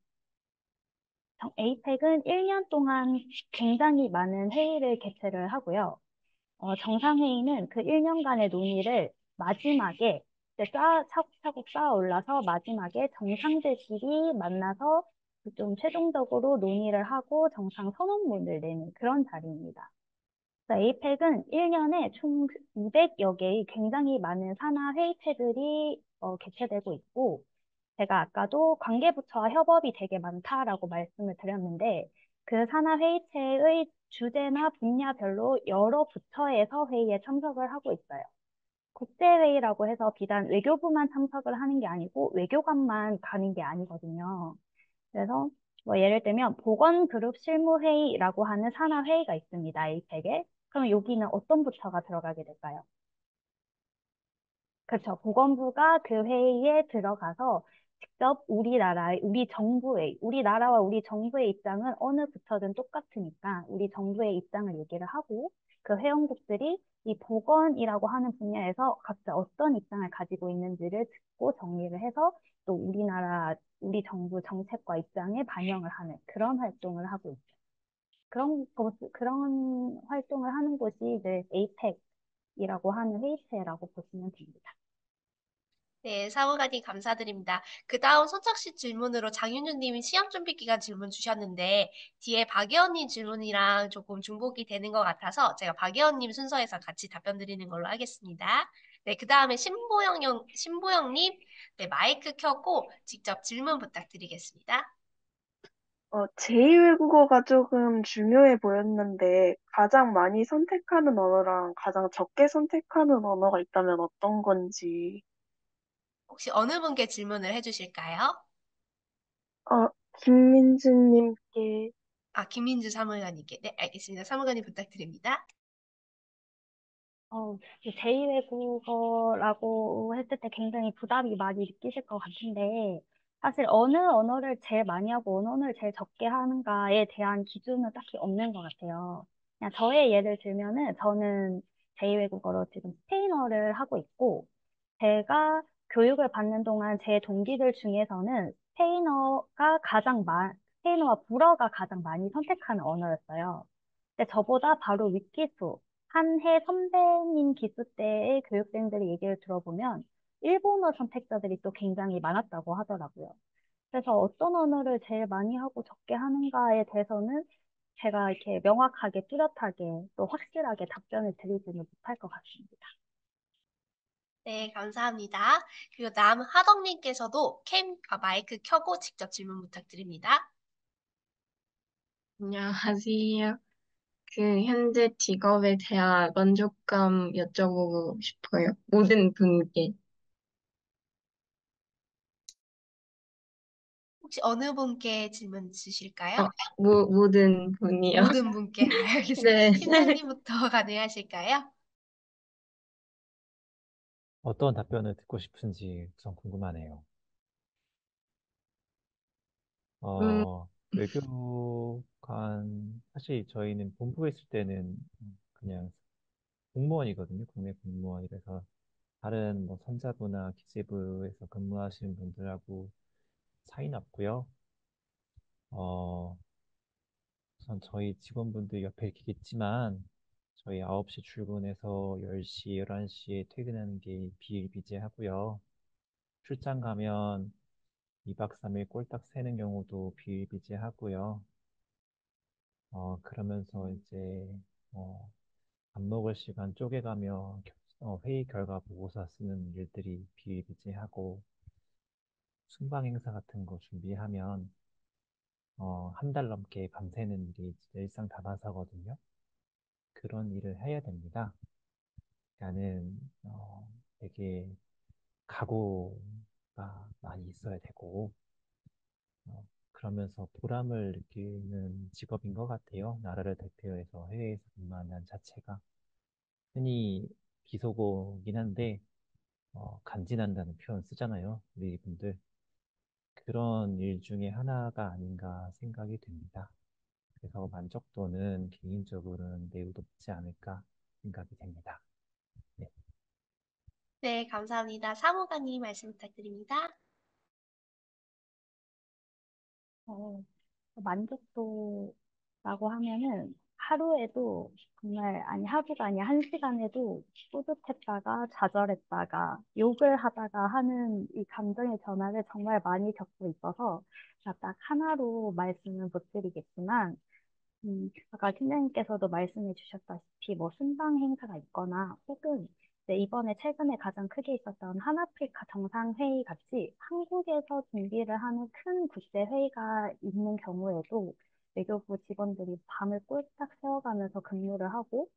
에이펙은 1년 동안 굉장히 많은 회의를 개최를 하고요. 정상회의는 그 1년간의 논의를 마지막에 이제 차곡차곡 쌓아 올라서 마지막에 정상들끼리 만나서 좀 최종적으로 논의를 하고 정상 선언문을 내는 그런 자리입니다. 에이펙은 1년에 총 200여 개의 굉장히 많은 산하 회의체들이 개최되고 있고, 제가 아까도 관계부처와 협업이 되게 많다라고 말씀을 드렸는데, 그 산하 회의체의 주제나 분야별로 여러 부처에서 회의에 참석을 하고 있어요. 국제회의라고 해서 비단 외교부만 참석을 하는 게 아니고 외교관만 가는 게 아니거든요. 그래서 뭐 예를 들면 보건그룹 실무회의라고 하는 산하회의가 있습니다. 에이펙에. 그럼 여기는 어떤 부처가 들어가게 될까요? 그렇죠. 보건부가 그 회의에 들어가서 직접 우리 정부의, 우리나라와 우리 정부의 입장은 어느 부처든 똑같으니까 우리 정부의 입장을 얘기를 하고 그 회원국들이 이 보건이라고 하는 분야에서 각자 어떤 입장을 가지고 있는지를 듣고 정리를 해서 또 우리 정부 정책과 입장에 반영을 하는 그런 활동을 하고 있죠. 그런 활동을 하는 곳이 이제 에이펙이라고 하는 회의체라고 보시면 됩니다. 네, 사무관님 감사드립니다. 그 다음 선착시 질문으로 장윤주 님이 시험 준비 기간 질문 주셨는데, 뒤에 박예원님 질문이랑 조금 중복이 되는 것 같아서 제가 박예원님 순서에서 같이 답변 드리는 걸로 하겠습니다. 네, 그 다음에 신보영님, 네, 마이크 켜고 직접 질문 부탁드리겠습니다. 제2외국어가 조금 중요해 보였는데, 가장 많이 선택하는 언어랑 가장 적게 선택하는 언어가 있다면 어떤 건지. 혹시 어느 분께 질문을 해주실까요? 어, 김민주님께. 아, 김민주 사무관님께. 네, 알겠습니다. 사무관님 부탁드립니다. 제2외국어라고 했을 때 굉장히 부담이 많이 느끼실 것 같은데, 사실 어느 언어를 제일 많이 하고 어느 언어를 제일 적게 하는가에 대한 기준은 딱히 없는 것 같아요. 그냥 저의 예를 들면은 저는 제2외국어로 지금 스페인어를 하고 있고, 제가 교육을 받는 동안 제 동기들 중에서는 스페인어와 불어가 가장 많이 선택하는 언어였어요. 근데 저보다 바로 윗기수, 한 해 선배님 기수 때의 교육생들의 얘기를 들어보면 일본어 선택자들이 또 굉장히 많았다고 하더라고요. 그래서 어떤 언어를 제일 많이 하고 적게 하는가에 대해서는 제가 이렇게 명확하게 뚜렷하게 또 확실하게 답변을 드리지는 못할 것 같습니다. 네, 감사합니다. 그리고 남하덕님께서도 마이크 켜고 직접 질문 부탁드립니다. 안녕하세요. 현재 직업에 대한 만족감 여쭤보고 싶어요. 모든 분께. 혹시 어느 분께 질문 있으실까요? 어, 모든 분이요. 모든 분께 알겠습니다. 네. 팀장님부터 가능하실까요? 어떤 답변을 듣고 싶은지 우선 궁금하네요. 음, 외교관, 사실 저희는 본부에 있을 때는 그냥 공무원이거든요. 국내 공무원이라서 다른 뭐 선자부나 기재부에서 근무하시는 분들하고 차이는 없고요. 어, 우선 저희 직원분들 옆에 계시겠지만 저희 9시 출근해서 10시, 11시에 퇴근하는 게 비일비재하고요. 출장 가면 2박 3일 꼴딱 새는 경우도 비일비재하고요. 그러면서 이제 밥 먹을 시간 쪼개가며 회의 결과 보고서 쓰는 일들이 비일비재하고 순방 행사 같은 거 준비하면 한 달 넘게 밤새는 일이 진짜 일상 다반사거든요. 그런 일을 해야 됩니다. 나는 되게 각오가 많이 있어야 되고 그러면서 보람을 느끼는 직업인 것 같아요. 나라를 대표해서 해외에서 근무하는 자체가 흔히 비속어긴 한데 간지난다는 표현 쓰잖아요. 우리 분들 그런 일 중에 하나가 아닌가 생각이 됩니다. 그래서 만족도는 개인적으로는 매우 높지 않을까 생각이 됩니다. 네. 네, 감사합니다. 사무관님 말씀 부탁드립니다. 어, 만족도라고 하면은 하루에도 정말 아니 하루가 아니 한 시간에도 뿌듯했다가 좌절했다가 욕을 하다가 하는 이 감정의 변화를 정말 많이 겪고 있어서 딱 하나로 말씀은 못 드리겠지만 아까 팀장님께서도 말씀해 주셨다시피 뭐 순방 행사가 있거나 혹은 이제 이번에 최근에 가장 크게 있었던 한아프리카 정상회의 같이 한국에서 준비를 하는 큰 국제회의가 있는 경우에도 외교부 직원들이 밤을 꼴딱 새워가면서 근무를 하고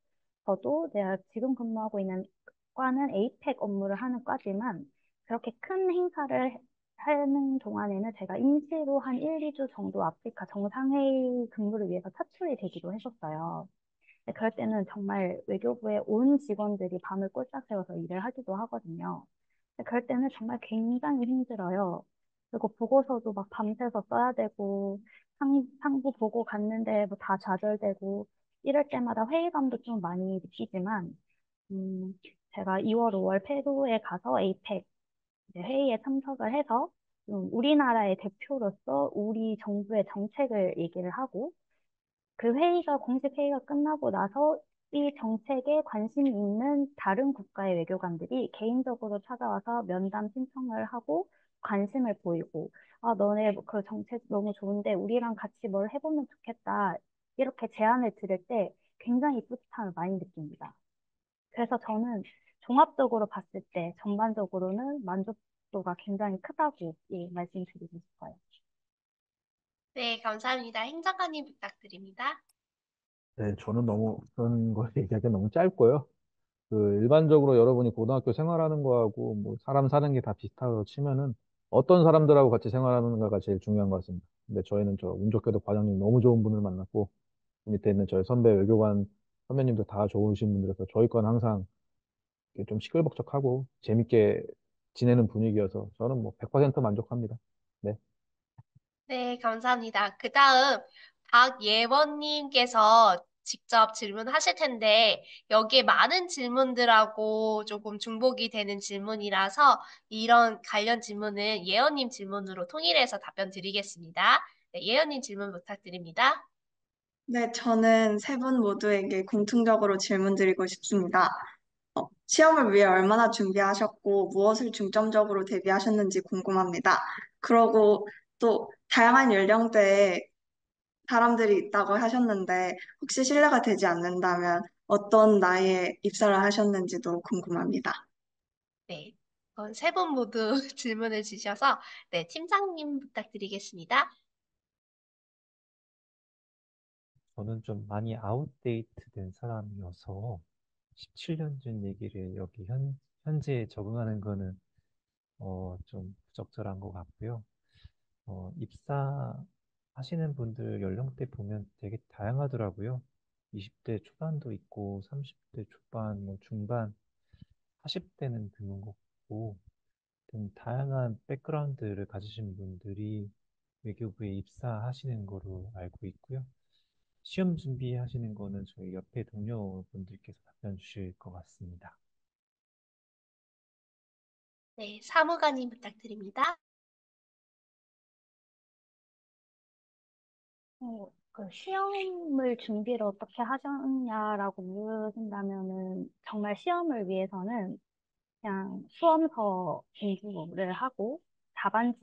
저도 내가 지금 근무하고 있는 과는 에이펙 업무를 하는 과지만 그렇게 큰 행사를 하는 동안에는 제가 임시로 한 1, 2주 정도 아프리카 정상회의 근무를 위해서 차출이 되기도 했었어요. 근데 그럴 때는 정말 외교부의 온 직원들이 밤을 꼴딱 새워서 일을 하기도 하거든요. 근데 그럴 때는 정말 굉장히 힘들어요. 그리고 보고서도 막 밤새서 써야 되고, 상부 보고 갔는데 뭐 다 좌절되고, 이럴 때마다 회의감도 좀 많이 느끼지만, 음, 제가 2월, 5월 페루에 가서 에이펙 이제 회의에 참석을 해서 좀 우리나라의 대표로서 우리 정부의 정책을 얘기를 하고 그 회의가 공식 회의가 끝나고 나서 이 정책에 관심이 있는 다른 국가의 외교관들이 개인적으로 찾아와서 면담 신청을 하고 관심을 보이고 아 너네 그 정책 너무 좋은데 우리랑 같이 뭘 해보면 좋겠다 이렇게 제안을 드릴 때 굉장히 뿌듯함을 많이 느낍니다. 그래서 저는 종합적으로 봤을 때 전반적으로는 만족도가 굉장히 크다고 예, 말씀드리고 싶어요. 네, 감사합니다. 행정관님 부탁드립니다. 네, 저는 너무 그런 걸 얘기하기 너무 짧고요. 그 일반적으로 여러분이 고등학교 생활하는 거하고 뭐 사람 사는 게 다 비슷하다고 치면은 어떤 사람들하고 같이 생활하는가가 제일 중요한 것 같습니다. 근데 저희는 저 운 좋게도 과장님 너무 좋은 분을 만났고 그 밑에 있는 저희 선배 외교관 선배님도 다 좋으신 분들이라서 저희 건 항상 이렇게 좀 시끌벅적하고 재밌게 지내는 분위기여서 저는 뭐 100% 만족합니다. 네. 네, 감사합니다. 그 다음 박예원님께서 직접 질문하실 텐데 여기에 많은 질문들하고 조금 중복이 되는 질문이라서 이런 관련 질문은 예원님 질문으로 통일해서 답변 드리겠습니다. 네, 예원님 질문 부탁드립니다. 네, 저는 세 분 모두에게 공통적으로 질문드리고 싶습니다. 시험을 위해 얼마나 준비하셨고 무엇을 중점적으로 대비하셨는지 궁금합니다. 그러고 또 다양한 연령대의 사람들이 있다고 하셨는데 혹시 실례가 되지 않는다면 어떤 나이에 입사를 하셨는지도 궁금합니다. 네, 세 분 모두 질문을 주셔서 네, 팀장님 부탁드리겠습니다. 저는 좀 많이 아웃데이트 된 사람이어서 17년 전 얘기를 여기 현재에 적응하는 거는 좀 부적절한 것 같고요. 입사하시는 분들 연령대 보면 되게 다양하더라고요. 20대 초반도 있고, 30대 초반, 뭐 중반, 40대는 드문 것 같고, 좀 다양한 백그라운드를 가지신 분들이 외교부에 입사하시는 거로 알고 있고요. 시험 준비하시는 거는 저희 옆에 동료분들께서 답변 주실 것 같습니다. 네, 사무관님 부탁드립니다. 그 시험을 준비를 어떻게 하셨냐라고 물으신다면은 정말 시험을 위해서는 그냥 수험서 공부를 하고 답안지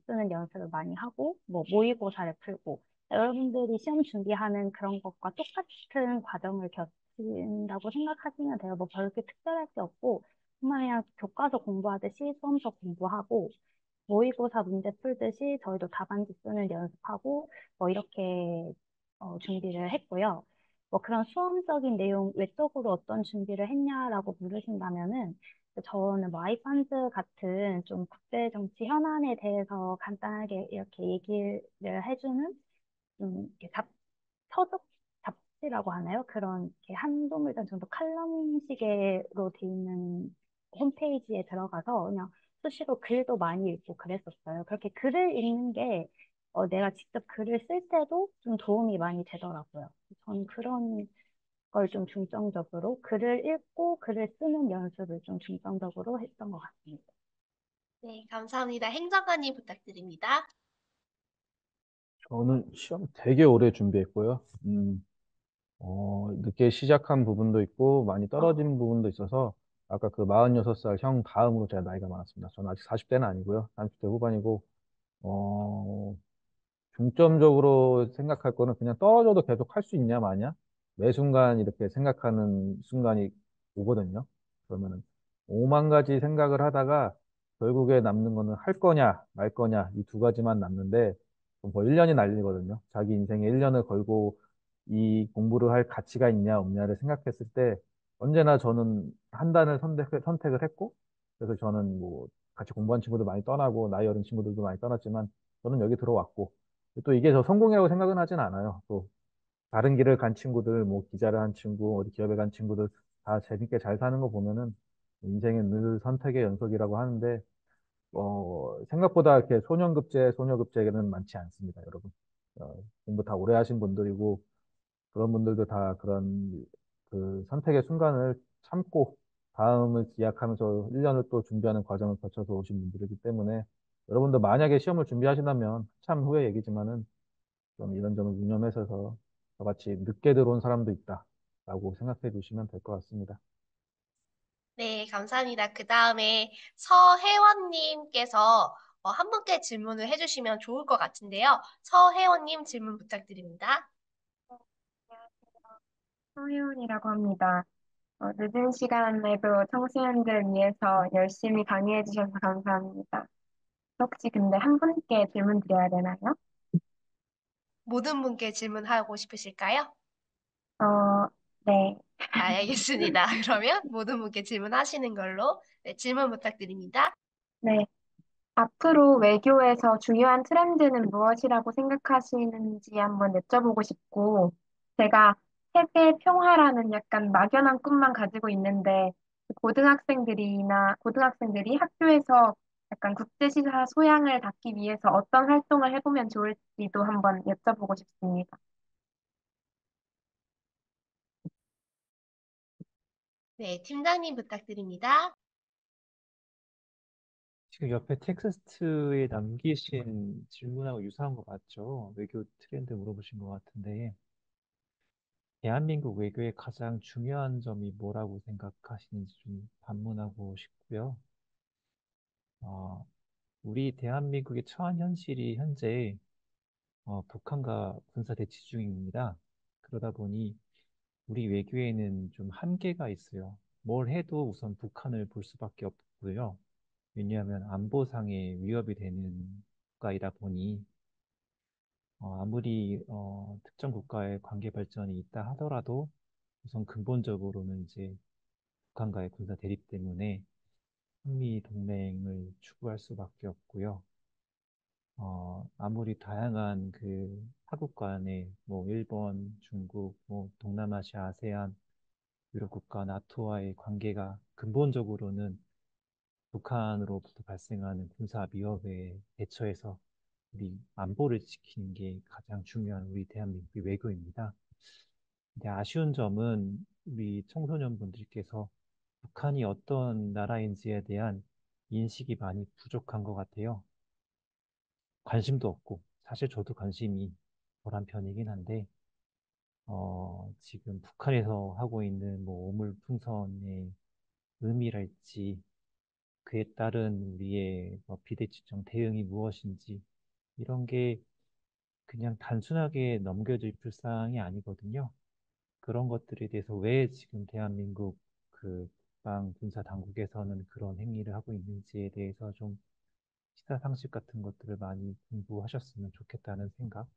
쓰는 연습을 많이 하고 뭐 모의고사를 풀고 여러분들이 시험 준비하는 그런 것과 똑같은 과정을 겪는다고 생각하시면 돼요. 뭐 별게 특별할 게 없고 정말 그냥 교과서 공부하듯이 수험서 공부하고 모의고사 문제 풀듯이 저희도 답안지 쓰는 연습하고 뭐 이렇게 준비를 했고요. 뭐 그런 수험적인 내용 외적으로 어떤 준비를 했냐라고 물으신다면은 저는 뭐 아이판즈 같은 좀 국제 정치 현안에 대해서 간단하게 이렇게 얘기를 해주는 이렇게 서적 잡지라고 하나요? 그런 이렇게 한두 물단 정도 칼럼식으로 돼 있는 홈페이지에 들어가서 그냥 수시로 글도 많이 읽고 그랬었어요. 그렇게 글을 읽는 게 내가 직접 글을 쓸 때도 좀 도움이 많이 되더라고요. 저는 그런 걸 좀 중점적으로 글을 읽고 글을 쓰는 연습을 좀 중점적으로 했던 것 같습니다. 네, 감사합니다. 행정관님 부탁드립니다. 저는 시험 되게 오래 준비했고요. 늦게 시작한 부분도 있고 많이 떨어진 부분도 있어서 아까 그 46살 형 다음으로 제가 나이가 많았습니다. 저는 아직 40대는 아니고요. 30대 후반이고 어, 중점적으로 생각할 거는 그냥 떨어져도 계속 할 수 있냐 마냐 매 순간 이렇게 생각하는 순간이 오거든요. 그러면은 5만 가지 생각을 하다가 결국에 남는 거는 할 거냐 말 거냐 이 두 가지만 남는데 뭐 1년이 날리거든요. 자기 인생에 1년을 걸고 이 공부를 할 가치가 있냐 없냐를 생각했을 때 언제나 저는 한 단을 선택을 했고 그래서 저는 뭐 같이 공부한 친구들 많이 떠나고 나이 어린 친구들도 많이 떠났지만 저는 여기 들어왔고 또 이게 저 성공이라고 생각은 하진 않아요. 또 다른 길을 간 친구들, 뭐 기자를 한 친구, 어디 기업에 간 친구들 다 재밌게 잘 사는 거 보면은 인생은 늘 선택의 연속이라고 하는데 생각보다 이렇게 소년급제, 소녀급제는 많지 않습니다, 여러분. 공부 다 오래 하신 분들이고 그런 분들도 다 그런 그 선택의 순간을 참고 다음을 기약하면서 1년을 또 준비하는 과정을 거쳐서 오신 분들이기 때문에 여러분도 만약에 시험을 준비하신다면 참 후의 얘기지만은 좀 이런 점을 유념하셔서 저같이 늦게 들어온 사람도 있다라고 생각해 주시면 될 것 같습니다. 네, 감사합니다. 그 다음에 서혜원님께서 한 분께 질문을 해주시면 좋을 것 같은데요. 서혜원님 질문 부탁드립니다. 서혜원이라고 합니다. 늦은 시간에도 청소년들 위해서 열심히 강의해 주셔서 감사합니다. 혹시 근데 한 분께 질문 드려야 되나요? 모든 분께 질문하고 싶으실까요? 네. 알겠습니다. 그러면 모든 분께 질문하시는 걸로 네, 질문 부탁드립니다. 네. 앞으로 외교에서 중요한 트렌드는 무엇이라고 생각하시는지 한번 여쭤보고 싶고, 제가 세계 평화라는 약간 막연한 꿈만 가지고 있는데, 고등학생들이 학교에서 약간 국제시사 소양을 닦기 위해서 어떤 활동을 해보면 좋을지도 한번 여쭤보고 싶습니다. 네, 팀장님 부탁드립니다. 지금 옆에 텍스트에 남기신 질문하고 유사한 거 맞죠? 외교 트렌드 물어보신 것 같은데, 대한민국 외교의 가장 중요한 점이 뭐라고 생각하시는지 좀 반문하고 싶고요. 어, 우리 대한민국의 처한 현실이 현재 북한과 군사 대치 중입니다. 그러다 보니 우리 외교에는 좀 한계가 있어요. 뭘 해도 우선 북한을 볼 수밖에 없고요. 왜냐하면 안보상의 위협이 되는 국가이다 보니 아무리 특정 국가의 관계 발전이 있다 하더라도 우선 근본적으로는 이제 북한과의 군사 대립 때문에 한미 동맹을 추구할 수밖에 없고요. 아무리 다양한 그 타국 간의 뭐 일본, 중국, 뭐 동남아시아, 아세안, 유럽 국가, 나토와의 관계가 근본적으로는 북한으로부터 발생하는 군사 위협에 대처해서 우리 안보를 지키는 게 가장 중요한 우리 대한민국의 외교입니다. 근데 아쉬운 점은 우리 청소년분들께서 북한이 어떤 나라인지에 대한 인식이 많이 부족한 것 같아요. 관심도 없고, 사실 저도 관심이 덜한 편이긴 한데, 지금 북한에서 하고 있는 뭐 오물풍선의 의미랄지, 그에 따른 우리의 뭐 비대칭성 대응이 무엇인지, 이런 게 그냥 단순하게 넘겨질 불상이 아니거든요. 그런 것들에 대해서 왜 지금 대한민국 그 국방 군사 당국에서는 그런 행위를 하고 있는지에 대해서 좀 시사 상식 같은 것들을 많이 공부하셨으면 좋겠다는 생각,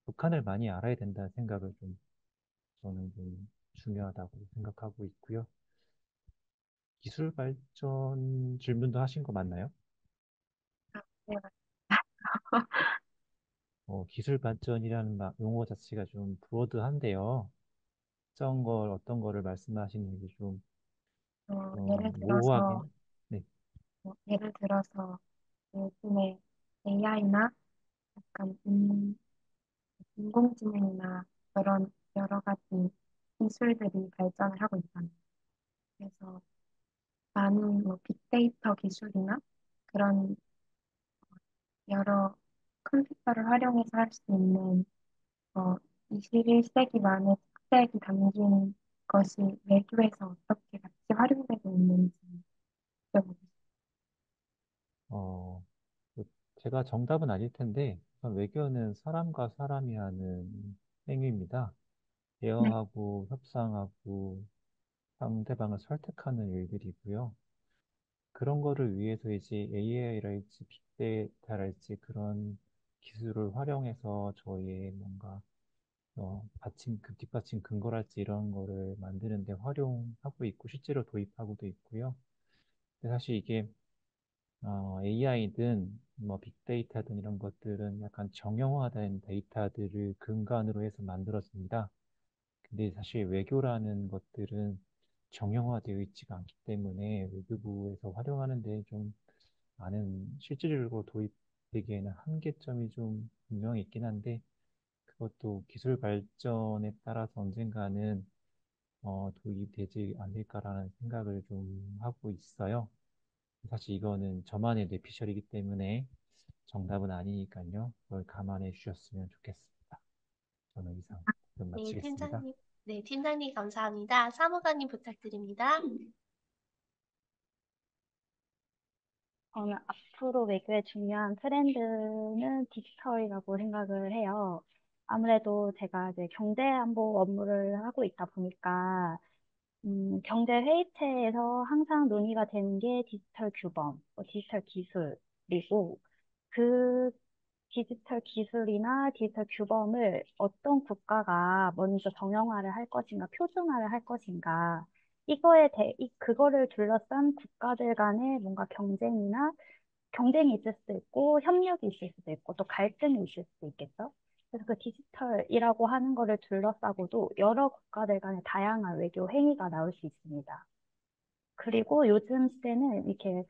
북한을 많이 알아야 된다는 생각을 좀 저는 좀 중요하다고 생각하고 있고요. 기술 발전 질문도 하신 거 맞나요? 네, 기술 발전이라는 용어 자체가 좀 브로드한데요. 어떤 거를 말씀하시는지 좀, 예를 모호하게. 들어서, 네. 요즘에 AI나 약간 인공지능이나 그런 여러 가지 기술들이 발전을 하고 있잖아요. 그래서 많은 뭐 빅데이터 기술이나 그런 여러 컴퓨터를 활용해서 할 수 있는 21세기만의 특색이 담긴 것이 외교에서 어떻게 같이 활용되고 있는지 여쭤보고 어, 그 제가 정답은 아닐 텐데, 우선 외교는 사람과 사람이 하는 행위입니다. 싶어요. 대화하고 협상하고 상대방을 설득하는 일들이고요. 그런 거를 위해서 이제 AI랄지 빅데이터랄지 그런 기술을 활용해서 저희의 뭔가 뒷받침 근거랄지 이런 거를 만드는데 활용하고 있고 실제로 도입하고도 있고요. 근데 사실 이게 AI든 뭐 빅데이터든 이런 것들은 약간 정형화된 데이터들을 근간으로 해서 만들어집니다. 근데 사실 외교라는 것들은 정형화되어 있지가 않기 때문에 외교부에서 활용하는데 좀 많은 실질적으로 도입되기에는 한계점이 좀 분명히 있긴 한데 그것도 기술 발전에 따라서 언젠가는 도입되지 않을까라는 생각을 좀 하고 있어요. 사실 이거는 저만의 뇌피셜이기 때문에 정답은 아니니까요. 그걸 감안해 주셨으면 좋겠습니다. 저는 이상 답변 네, 마치겠습니다. 팀장님. 네, 팀장님 감사합니다. 사무관님 부탁드립니다. 저는 앞으로 외교의 중요한 트렌드는 디지털이라고 생각을 해요. 아무래도 제가 이제 경제안보 업무를 하고 있다 보니까 경제 회의체에서 항상 논의가 되는 게 디지털 규범, 디지털 기술이고, 그 디지털 기술이나 디지털 규범을 어떤 국가가 먼저 정형화를 할 것인가, 표준화를 할 것인가, 그거를 둘러싼 국가들 간의 뭔가 경쟁이 있을 수도 있고, 협력이 있을 수도 있고, 또 갈등이 있을 수도 있겠죠. 그래서 그 디지털이라고 하는 거를 둘러싸고도 여러 국가들 간의 다양한 외교 행위가 나올 수 있습니다. 그리고 요즘 시대는 이렇게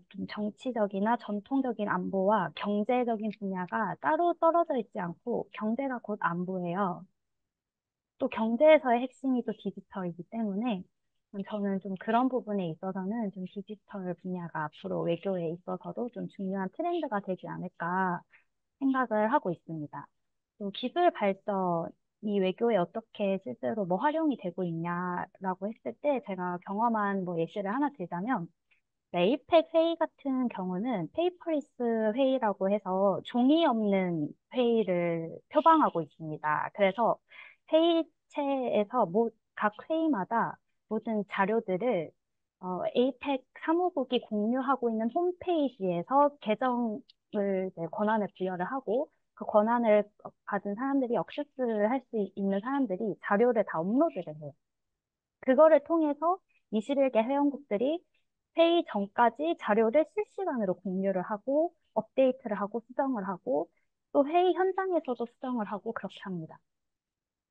좀 정치적이나 전통적인 안보와 경제적인 분야가 따로 떨어져 있지 않고 경제가 곧 안보예요. 또 경제에서의 핵심이 또 디지털이기 때문에 저는 좀 그런 부분에 있어서는 좀 디지털 분야가 앞으로 외교에 있어서도 좀 중요한 트렌드가 되지 않을까 생각을 하고 있습니다. 또 기술 발전이 외교에 어떻게 실제로 뭐 활용이 되고 있냐라고 했을 때 제가 경험한 뭐 예시를 하나 들자면 에이펙 회의 같은 경우는 페이퍼리스 회의라고 해서 종이 없는 회의를 표방하고 있습니다. 그래서 회의체에서 각 회의마다 모든 자료들을 에이펙 사무국이 공유하고 있는 홈페이지에서 계정을 이제 권한을 부여를 하고 그 권한을 받은 사람들이 액세스를 할 수 있는 사람들이 자료를 다 업로드를 해요. 그거를 통해서 21개 회원국들이 회의 전까지 자료를 실시간으로 공유를 하고 업데이트를 하고 수정을 하고 또 회의 현장에서도 수정을 하고 그렇게 합니다.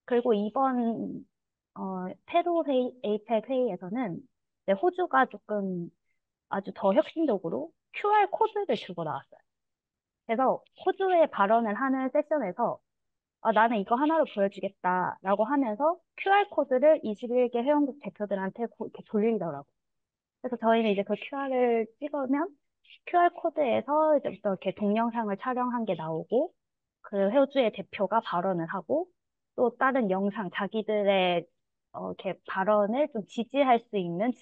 그리고 이번 페루 에이펙 회의에서는 이제 호주가 조금 아주 더 혁신적으로 QR 코드를 주고 나왔어요. 그래서 호주의 발언을 하는 세션에서 나는 이거 하나로 보여주겠다라고 하면서 QR 코드를 21개 회원국 대표들한테 이렇게 돌리더라고요. 그래서 저희는 이제 그 QR을 찍으면 QR 코드에서 이제부터 이렇게 동영상을 촬영한 게 나오고 그 호주의 대표가 발언을 하고 또 다른 영상 자기들의 이렇게 발언을 좀 지지할 수 있는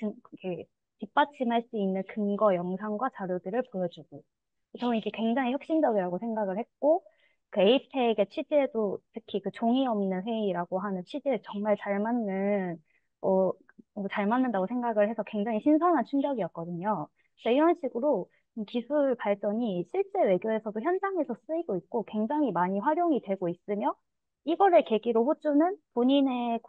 이렇게 뒷받침할 수 있는 근거 영상과 자료들을 보여주고 저는 이게 굉장히 혁신적이라고 생각을 했고 그 에이펙의 취지에도 특히 그 종이 없는 회의라고 하는 취지에 정말 어, 잘 맞는다고 생각을 해서 굉장히 신선한 충격이었거든요. 그래서 이런 식으로 기술 발전이 실제 외교에서도 현장에서 쓰이고 있고 굉장히 많이 활용이 되고 있으며 이거를 계기로 호주는 본인의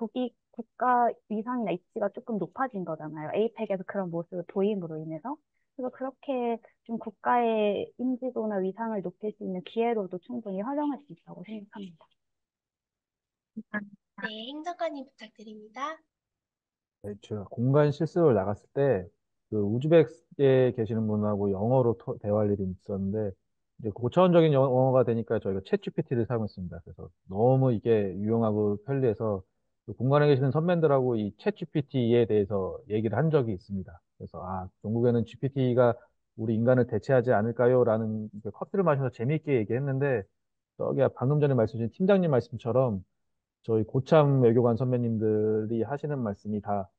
국가 위상이나 입지가 조금 높아진 거잖아요. 에이펙에서 그런 모습을 보임으로 인해서. 그래서 그렇게 좀 국가의 인지도나 위상을 높일 수 있는 기회로도 충분히 활용할 수 있다고 생각합니다. 감사합니다. 네, 행정관님 부탁드립니다. 네, 제가 공간 실습을 나갔을 때, 그 우즈벡에 계시는 분하고 영어로 대화할 일이 있었는데, 이제 고차원적인 영어가 되니까 저희가 챗GPT를 사용했습니다. 그래서 너무 이게 유용하고 편리해서 그 공간에 계시는 선배들하고 이 챗 GPT에 대해서 얘기를 한 적이 있습니다. 그래서 종국에는 GPT가 우리 인간을 대체하지 않을까요? 라는 커피를 마셔서 재미있게 얘기했는데 저기 방금 전에 말씀 주신 팀장님 말씀처럼 저희 고참 외교관 선배님들이 하시는 말씀이 다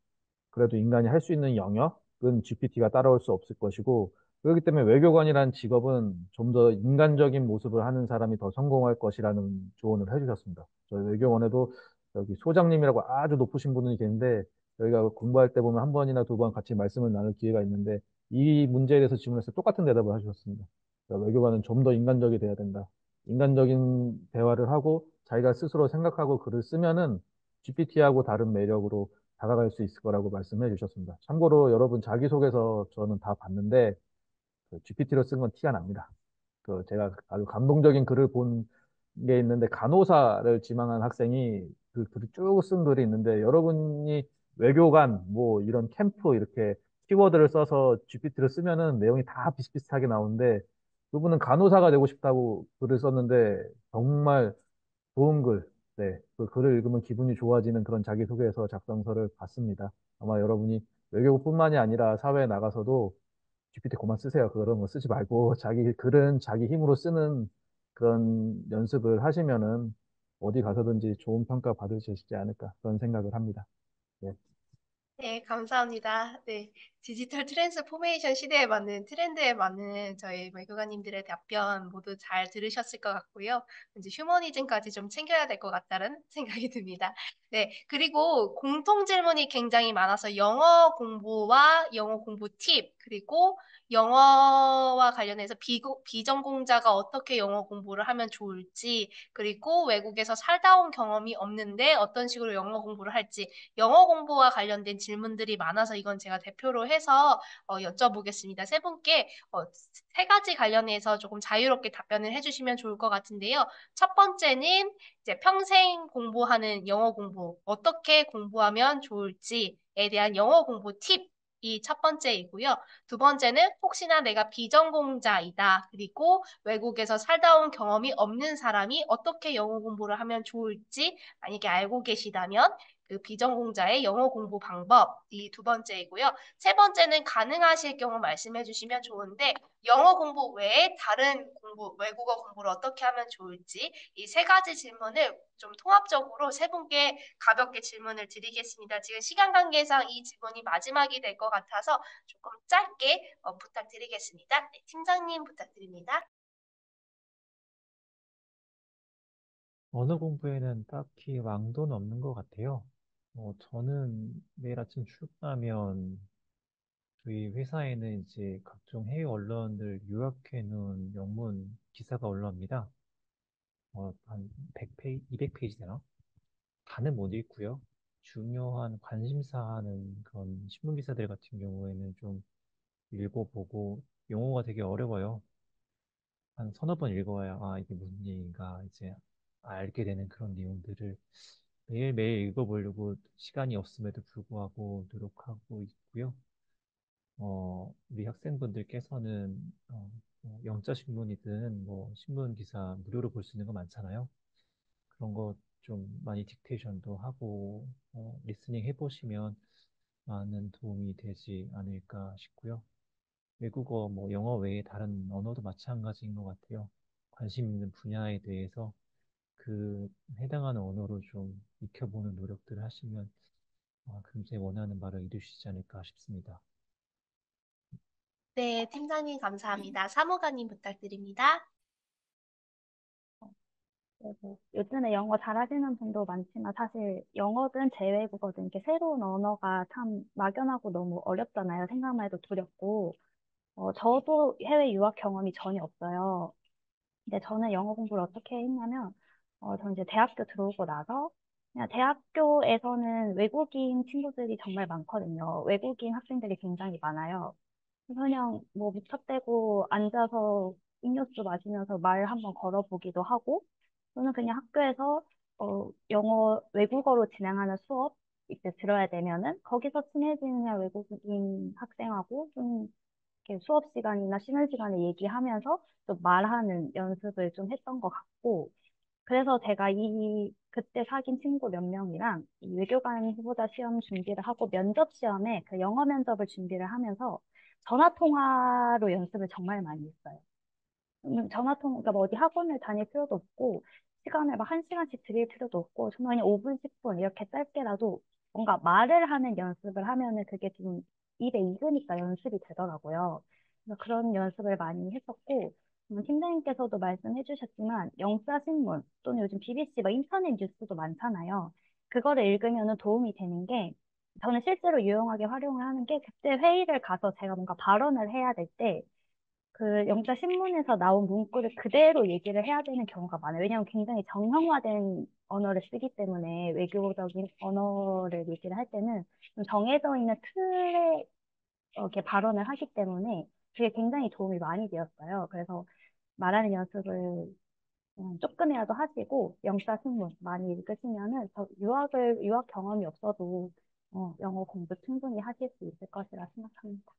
그래도 인간이 할 수 있는 영역은 GPT가 따라올 수 없을 것이고, 그렇기 때문에 외교관이라는 직업은 좀 더 인간적인 모습을 하는 사람이 더 성공할 것이라는 조언을 해주셨습니다. 저희 외교원에도 여기 소장님이라고 아주 높으신 분이 계신데, 저희가 공부할 때 보면 한 번이나 두 번 같이 말씀을 나눌 기회가 있는데, 이 문제에 대해서 질문했을 때 똑같은 대답을 하셨습니다. 그러니까 외교관은 좀 더 인간적이 돼야 된다. 인간적인 대화를 하고 자기가 스스로 생각하고 글을 쓰면은 GPT하고 다른 매력으로 다가갈 수 있을 거라고 말씀해 주셨습니다. 참고로 여러분 자기소개서 저는 다 봤는데 GPT로 쓴 건 티가 납니다. 제가 아주 감동적인 글을 본 게 있는데 간호사를 지망한 학생이 그 글을 쭉 쓴 글이 있는데 여러분이 외교관 뭐 이런 캠프 이렇게 키워드를 써서 GPT를 쓰면은 내용이 다 비슷비슷하게 나오는데 그분은 간호사가 되고 싶다고 글을 썼는데 정말 좋은 글, 네, 그 글을 읽으면 기분이 좋아지는 그런 자기소개서 작성서를 봤습니다. 아마 여러분이 외교부뿐만이 아니라 사회에 나가서도 GPT 그만 쓰세요. 그런 거 쓰지 말고 자기 글은 자기 힘으로 쓰는 그런 연습을 하시면은 어디 가서든지 좋은 평가 받을 수 있지 않을까 그런 생각을 합니다. 네. 네, 감사합니다. 네, 디지털 트랜스포메이션 시대에 맞는 트렌드에 맞는 저희 외교관님들의 답변 모두 잘 들으셨을 것 같고요. 이제 휴머니즘까지 좀 챙겨야 될 것 같다는 생각이 듭니다. 네, 그리고 공통 질문이 굉장히 많아서 영어 공부와 영어 공부 팁, 그리고 영어와 관련해서 비전공자가 어떻게 영어 공부를 하면 좋을지, 그리고 외국에서 살다 온 경험이 없는데 어떤 식으로 영어 공부를 할지, 영어 공부와 관련된 질문들이 많아서 이건 제가 대표로 해서 여쭤보겠습니다. 세 분께 세 가지 관련해서 조금 자유롭게 답변을 해주시면 좋을 것 같은데요. 첫 번째는 이제 평생 공부하는 영어 공부, 어떻게 공부하면 좋을지에 대한 영어 공부 팁. 이 첫 번째이고요. 두 번째는 혹시나 내가 비전공자이다. 그리고 외국에서 살다 온 경험이 없는 사람이 어떻게 영어 공부를 하면 좋을지 만약에 알고 계시다면 그 비전공자의 영어 공부 방법, 이 두 번째이고요. 세 번째는 가능하실 경우 말씀해 주시면 좋은데, 영어 공부 외에 다른 공부, 외국어 공부를 어떻게 하면 좋을지, 이 세 가지 질문을 좀 통합적으로 세 분께 가볍게 질문을 드리겠습니다. 지금 시간 관계상 이 질문이 마지막이 될 것 같아서 조금 짧게 부탁드리겠습니다. 네, 팀장님 부탁드립니다. 언어 공부에는 딱히 왕도는 없는 것 같아요. 저는 매일 아침 출근하면 저희 회사에는 이제 각종 해외 언론들 요약해 놓은 영문 기사가 올라옵니다. 한 100페이지, 200페이지 되나? 다는 못 읽고요. 중요한 관심사 하는 그런 신문 기사들 같은 경우에는 좀 읽어보고 용어가 되게 어려워요. 한 서너 번 읽어야 이게 무슨 얘기인가 이제 알게 되는 그런 내용들을 매일매일 읽어보려고 시간이 없음에도 불구하고 노력하고 있고요. 우리 학생분들께서는 영자 신문이든 뭐 신문 기사 무료로 볼 수 있는 거 많잖아요. 그런 거 좀 많이 딕테이션도 하고 리스닝 해보시면 많은 도움이 되지 않을까 싶고요. 외국어, 뭐 영어 외에 다른 언어도 마찬가지인 것 같아요. 관심 있는 분야에 대해서 그 해당하는 언어로 좀 익혀보는 노력들을 하시면 금세 원하는 바를 이루시지 않을까 싶습니다. 네, 팀장님 감사합니다. 사무관님 부탁드립니다. 요즘에 영어 잘하시는 분도 많지만 사실 영어든 제외국어든 이렇게 새로운 언어가 참 막연하고 너무 어렵잖아요. 생각만 해도 두렵고. 저도 해외 유학 경험이 전혀 없어요. 근데 저는 영어 공부를 어떻게 했냐면, 저는 이제 대학교 들어오고 나서, 그냥 대학교에서는 외국인 친구들이 정말 많거든요. 외국인 학생들이 굉장히 많아요. 그래서 그냥 뭐 무턱대고 앉아서 음료수 마시면서 말 한번 걸어보기도 하고, 저는 그냥 학교에서, 영어, 외국어로 진행하는 수업, 이제 들어야 되면은, 거기서 친해지는 외국인 학생하고 좀 이렇게 수업 시간이나 쉬는 시간에 얘기하면서 좀 말하는 연습을 좀 했던 것 같고, 그래서 제가 그때 사귄 친구 몇 명이랑 이 외교관 후보자 시험 준비를 하고 면접 시험에 그 영어 면접을 준비를 하면서 전화 통화로 연습을 정말 많이 했어요. 그러니까 뭐 어디 학원을 다닐 필요도 없고, 시간을 막 한 시간씩 들일 필요도 없고, 정말 그냥 5분, 10분 이렇게 짧게라도 뭔가 말을 하는 연습을 하면은 그게 좀 입에 익으니까 연습이 되더라고요. 그래서 그런 연습을 많이 했었고, 팀장님께서도 말씀해 주셨지만, 영사신문 또는 요즘 BBC, 뭐 인터넷 뉴스도 많잖아요. 그거를 읽으면은 도움이 되는 게, 저는 실제로 유용하게 활용을 하는 게, 그때 회의를 가서 제가 뭔가 발언을 해야 될 때, 그 영자 신문에서 나온 문구를 그대로 얘기를 해야 되는 경우가 많아요. 왜냐하면 굉장히 정형화된 언어를 쓰기 때문에 외교적인 언어를 얘기를 할 때는 좀 정해져 있는 틀에 이렇게 발언을 하기 때문에 그게 굉장히 도움이 많이 되었어요. 그래서 말하는 연습을 조금이라도 하시고 영자 신문 많이 읽으시면은 유학 경험이 없어도 영어 공부 충분히 하실 수 있을 것이라 생각합니다.